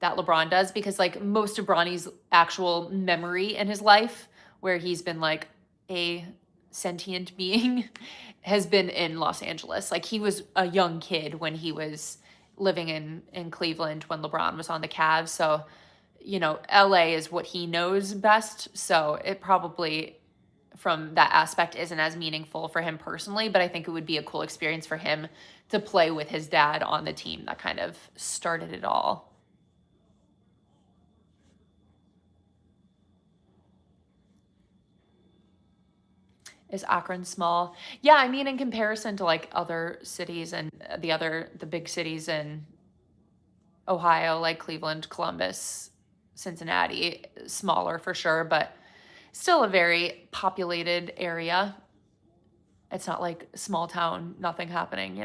that LeBron does because like most of Bronny's actual memory in his life where he's been like a sentient being has been in Los Angeles. Like he was a young kid when he was living in Cleveland when LeBron was on the Cavs. So, LA is what he knows best. So it probably from that aspect isn't as meaningful for him personally, but I think it would be a cool experience for him to play with his dad on the team that kind of started it all. Is Akron small? Yeah, I mean in comparison to like other cities and the big cities in Ohio, like Cleveland, Columbus, Cincinnati, smaller for sure, but still a very populated area. It's not like small town, nothing happening.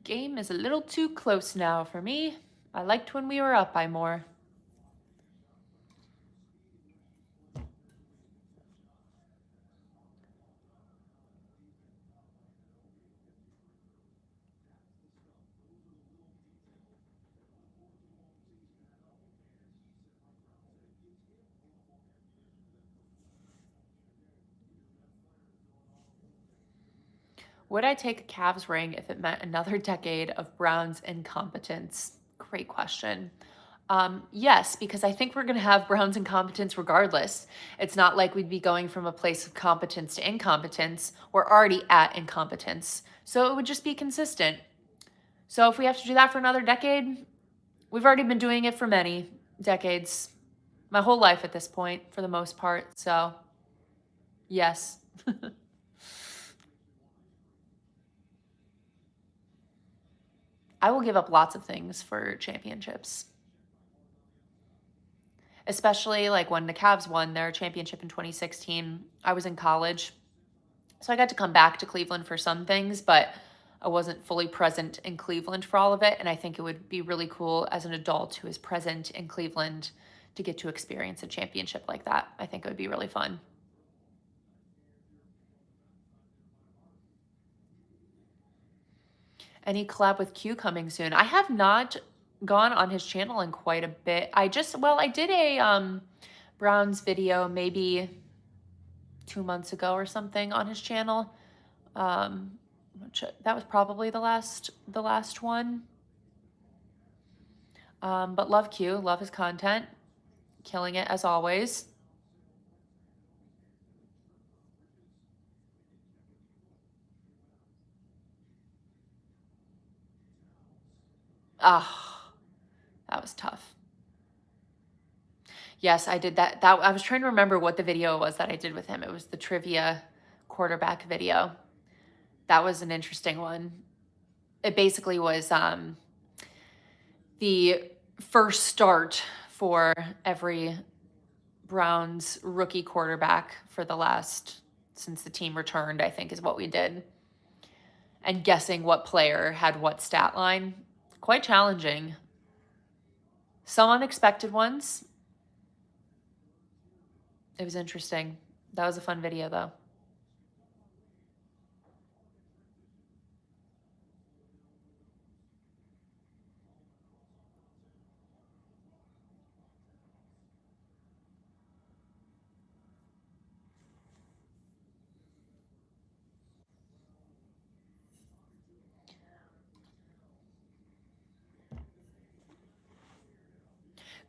game is a little too close now for me. I liked when we were up by more. Would I take a Cavs ring if it meant another decade of Browns incompetence? Great question. Yes, because I think we're going to have Browns incompetence regardless. It's not like we'd be going from a place of competence to incompetence. We're already at incompetence. So it would just be consistent. So if we have to do that for another decade, we've already been doing it for many decades. My whole life at this point, for the most part. So, yes. I will give up lots of things for championships. Especially like when the Cavs won their championship in 2016. I was in college. So I got to come back to Cleveland for some things, but I wasn't fully present in Cleveland for all of it. And I think it would be really cool as an adult who is present in Cleveland to get to experience a championship like that. I think it would be really fun. Any collab with Q coming soon? I have not gone on his channel in quite a bit. I did a Browns video maybe 2 months ago or something on his channel. That was probably the last one. But love Q, love his content, killing it as always. Ah, that was tough. Yes, I did that. I was trying to remember what the video was that I did with him. It was the trivia quarterback video. That was an interesting one. It basically was the first start for every Browns rookie quarterback for the last, since the team returned, I think is what we did. And guessing what player had what stat line. Quite challenging. Some unexpected ones. It was interesting. That was a fun video though.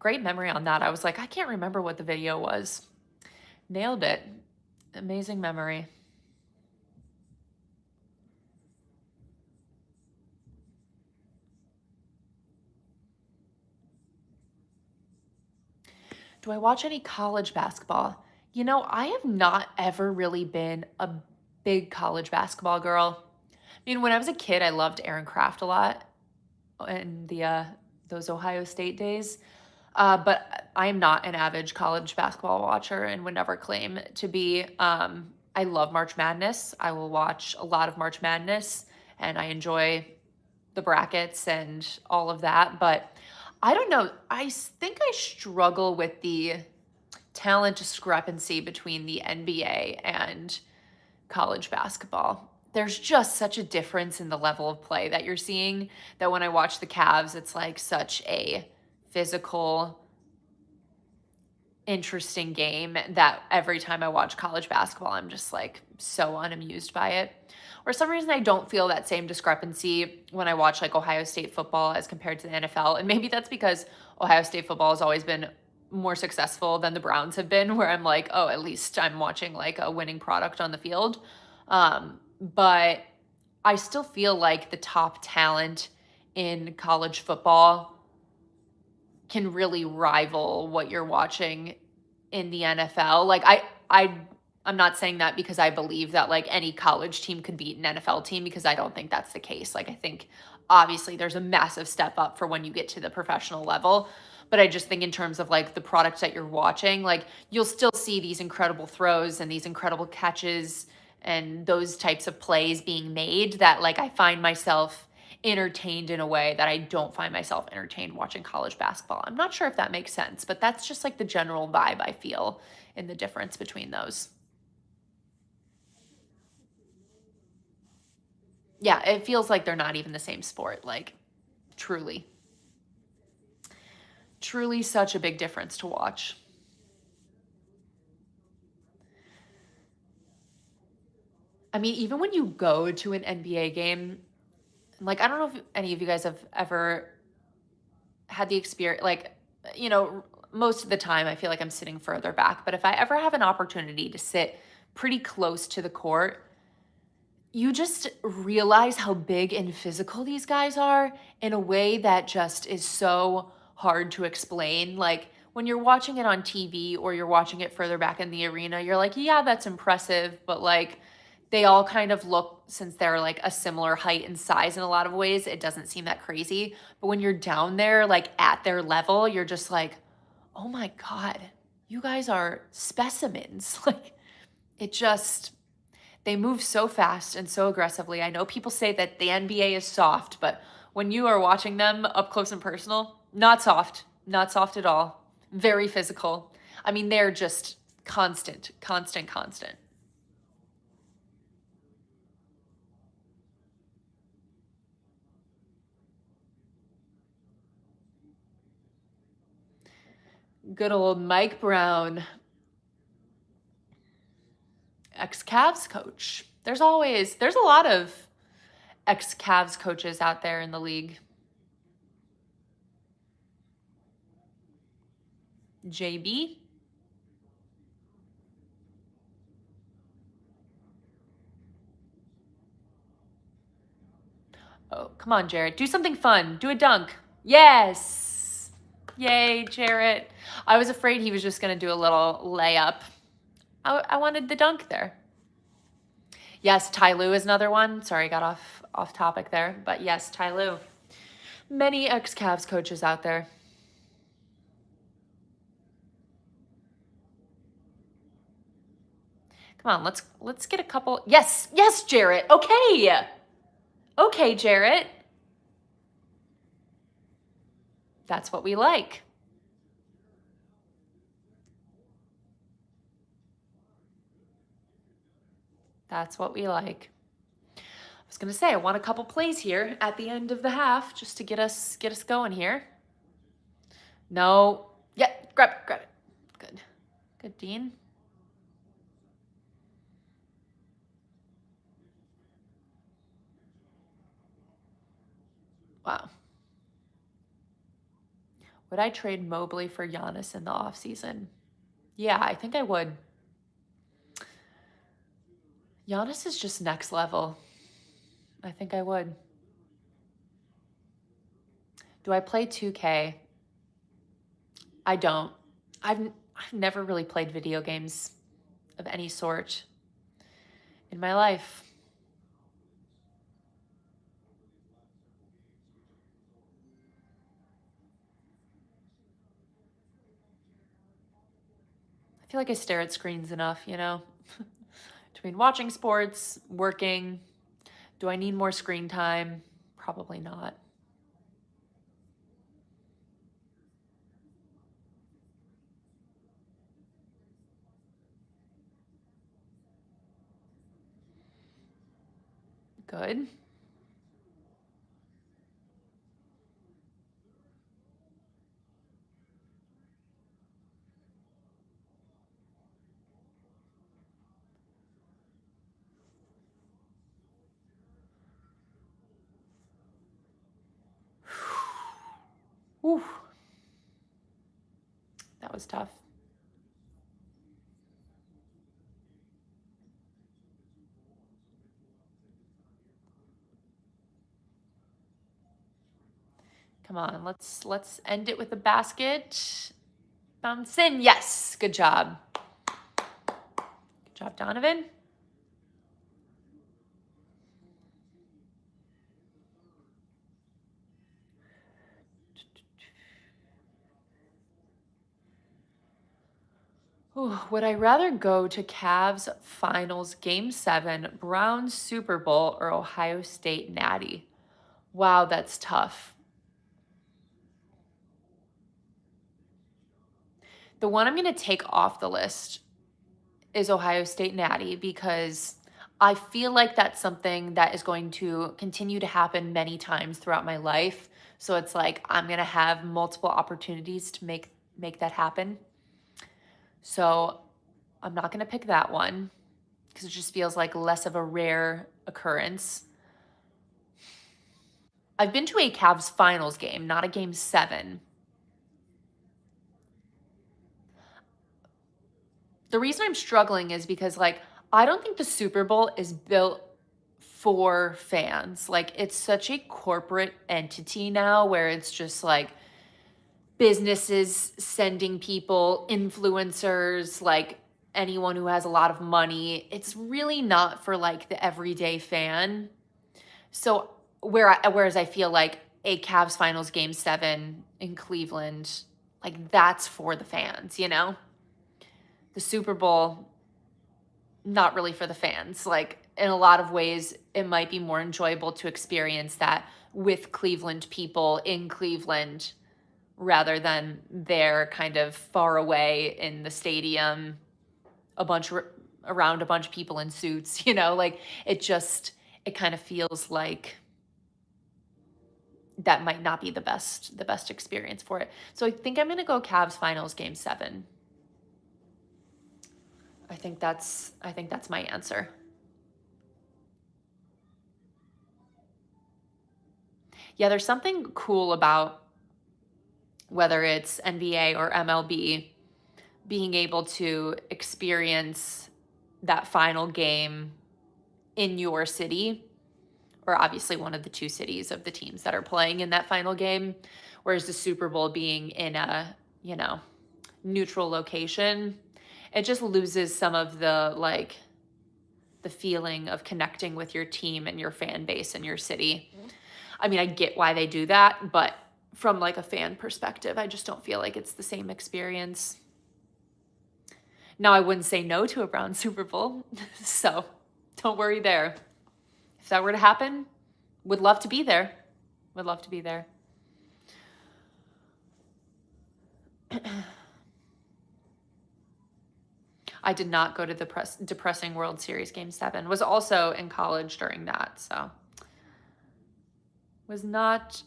Great memory on that. I was like, I can't remember what the video was. Nailed it. Amazing memory. Do I watch any college basketball? You know, I have not ever really been a big college basketball girl. I mean, when I was a kid, I loved Aaron Kraft a lot and those Ohio State days. But I am not an avid college basketball watcher and would never claim to be. I love March Madness. I will watch a lot of March Madness and I enjoy the brackets and all of that. But I don't know. I think I struggle with the talent discrepancy between the NBA and college basketball. There's just such a difference in the level of play that you're seeing that when I watch the Cavs, it's like such a physical, interesting game that every time I watch college basketball, I'm just like so unamused by it. For some reason, I don't feel that same discrepancy when I watch like Ohio State football as compared to the NFL. And maybe that's because Ohio State football has always been more successful than the Browns have been, where I'm like, oh, at least I'm watching like a winning product on the field. But I still feel like the top talent in college football can really rival what you're watching in the NFL. Like I'm not saying that because I believe that like any college team could beat an NFL team, because I don't think that's the case. Like I think obviously there's a massive step up for when you get to the professional level. But I just think in terms of like the product that you're watching, like you'll still see these incredible throws and these incredible catches and those types of plays being made that like I find myself entertained in a way that I don't find myself entertained watching college basketball. I'm not sure if that makes sense, but that's just like the general vibe I feel in the difference between those. Yeah, it feels like they're not even the same sport. Like, truly, truly such a big difference to watch. I mean, even when you go to an NBA game, like, I don't know if any of you guys have ever had the experience, like, most of the time I feel like I'm sitting further back, but if I ever have an opportunity to sit pretty close to the court, you just realize how big and physical these guys are in a way that just is so hard to explain. Like when you're watching it on TV or you're watching it further back in the arena, you're like, yeah, that's impressive, but like they all kind of look, since they're like a similar height and size in a lot of ways, it doesn't seem that crazy. But when you're down there, like at their level, you're just like, oh my God, you guys are specimens. Like it just, they move so fast and so aggressively. I know people say that the NBA is soft, but when you are watching them up close and personal, not soft, not soft at all. Very physical. I mean, they're just constant, constant, constant. Good old Mike Brown, ex-Cavs coach. There's a lot of ex-Cavs coaches out there in the league. JB. Oh, come on, Jarrett. Do something fun. Do a dunk. Yes. Yay, Jarrett. I was afraid he was just going to do a little layup. I wanted the dunk there. Yes, Ty Lue is another one. Sorry, got off topic there. But yes, Ty Lue. Many ex-Cavs coaches out there. Come on, let's get a couple. Yes, yes, Jarrett. Okay. Okay, Jarrett. That's what we like. That's what we like. I was gonna say I want a couple plays here at the end of the half just to get us going here. No. Yeah, grab it. Good. Good, Dean. Wow. Would I trade Mobley for Giannis in the offseason? Yeah, I think I would. Giannis is just next level. I think I would. Do I play 2K? I don't. I've never really played video games of any sort in my life. I feel like I stare at screens enough, Between watching sports, working, do I need more screen time? Probably not. Good. Whew. That was tough. Come on, let's end it with a basket. Bounce in. Yes. Good job. Good job, Donovan. Ooh, would I rather go to Cavs Finals Game 7, Browns Super Bowl, or Ohio State Natty? Wow, that's tough. The one I'm going to take off the list is Ohio State Natty because I feel like that's something that is going to continue to happen many times throughout my life. So it's like I'm going to have multiple opportunities to make that happen. So I'm not going to pick that one because it just feels like less of a rare occurrence. I've been to a Cavs finals game, not a game 7. The reason I'm struggling is because like I don't think the Super Bowl is built for fans. Like it's such a corporate entity now where it's just like businesses sending people, influencers, like anyone who has a lot of money. It's really not for like the everyday fan. So whereas I feel like a Cavs finals game 7 in Cleveland, like that's for the fans, you know? The Super Bowl, not really for the fans. Like in a lot of ways, it might be more enjoyable to experience that with Cleveland people in Cleveland rather than they're kind of far away in the stadium, around a bunch of people in suits, you know, like it kind of feels like that might not be the best experience for it. So I think I'm going to go Cavs finals game 7. I think that's my answer. Yeah, there's something cool about whether it's NBA or MLB being able to experience that final game in your city, or obviously one of the two cities of the teams that are playing in that final game, whereas the Super Bowl being in a, neutral location, it just loses some of the like the feeling of connecting with your team and your fan base and your city. I mean, I get why they do that, but from like a fan perspective, I just don't feel like it's the same experience. Now, I wouldn't say no to a Brown Super Bowl, so don't worry there. If that were to happen, would love to be there. Would love to be there. I did not go to the depressing World Series Game 7. Was also in college during that, so was not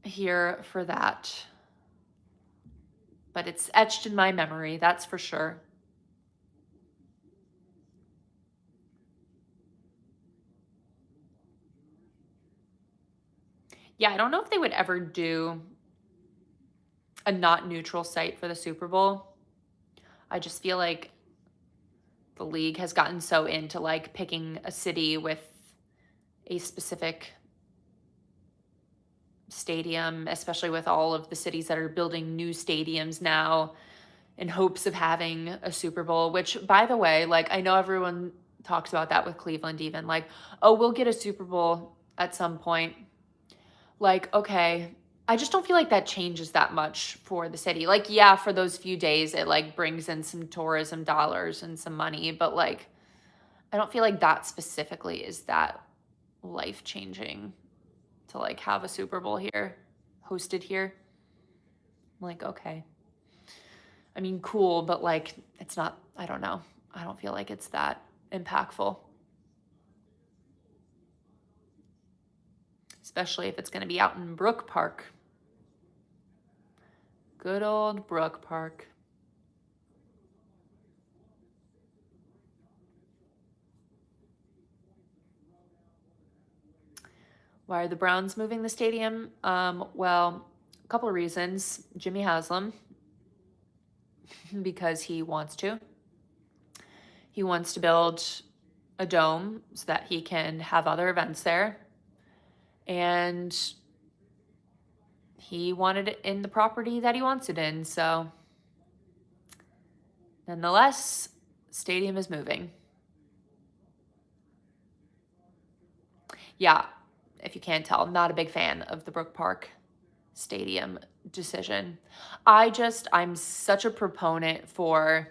here for that. But it's etched in my memory, that's for sure. Yeah, I don't know if they would ever do a not neutral site for the Super Bowl. I just feel like the league has gotten so into like picking a city with a specific stadium, especially with all of the cities that are building new stadiums now in hopes of having a Super Bowl, which by the way, like I know everyone talks about that with Cleveland even like, oh, we'll get a Super Bowl at some point. Like, okay, I just don't feel like that changes that much for the city. Like, yeah, for those few days it like brings in some tourism dollars and some money, but like I don't feel like that specifically is that life-changing to like have a Super Bowl here, hosted here. I'm like, okay. I mean, cool, but like it's not, I don't know. I don't feel like it's that impactful. Especially if it's going to be out in Brook Park. Good old Brook Park. Why are the Browns moving the stadium? Well, a couple of reasons. Jimmy Haslam, because he wants to. He wants to build a dome so that he can have other events there. And he wanted it in the property that he wants it in. So, nonetheless, stadium is moving. Yeah, if you can't tell, I'm not a big fan of the Brook Park Stadium decision. I'm such a proponent for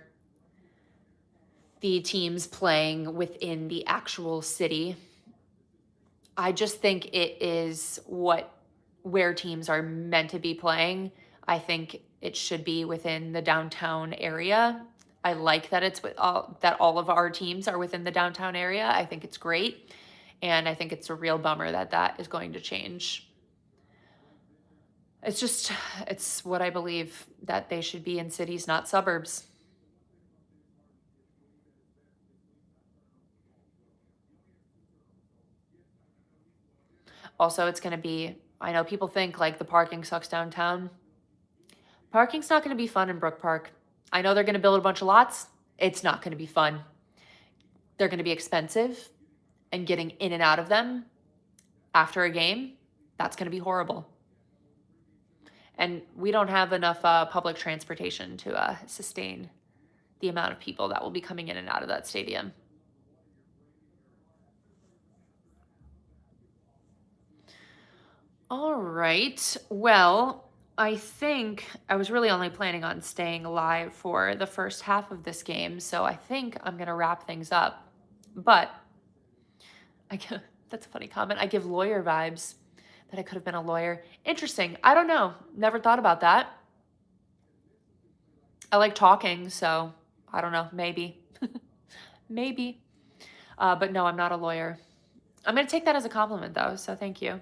the teams playing within the actual city. I just think it is where teams are meant to be playing. I think it should be within the downtown area. I like that that all of our teams are within the downtown area. I think it's great, and I think it's a real bummer that that is going to change. It's just it's what I believe, that they should be in cities, not suburbs. Also, it's going to be, I know people think like the parking sucks downtown. Parking's not going to be fun in Brook Park. I know they're going to build a bunch of lots. It's not going to be fun. They're going to be expensive, and getting in and out of them after a game, that's going to be horrible. And we don't have enough public transportation to sustain the amount of people that will be coming in and out of that stadium. All right. Well, I think I was really only planning on staying alive for the first half of this game, so I think I'm going to wrap things up. But that's a funny comment. I give lawyer vibes, that I could have been a lawyer. Interesting. I don't know. Never thought about that. I like talking, so I don't know. Maybe. Maybe. But no, I'm not a lawyer. I'm going to take that as a compliment, though, so thank you.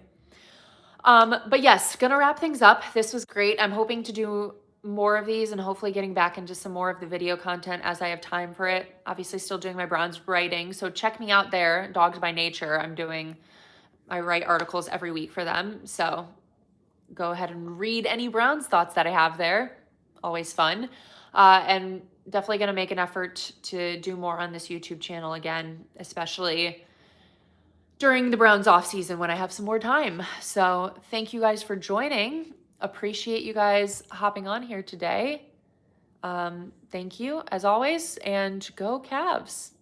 But yes, gonna wrap things up. This was great. I'm hoping to do more of these and hopefully getting back into some more of the video content as I have time for it. Obviously still doing my Browns writing, so check me out there, Dogs by Nature. I write articles every week for them, so go ahead and read any Browns thoughts that I have there. Always fun. And definitely gonna make an effort to do more on this YouTube channel again, especially during the Browns off season when I have some more time. So thank you guys for joining. Appreciate you guys hopping on here today. Thank you as always, and go Cavs.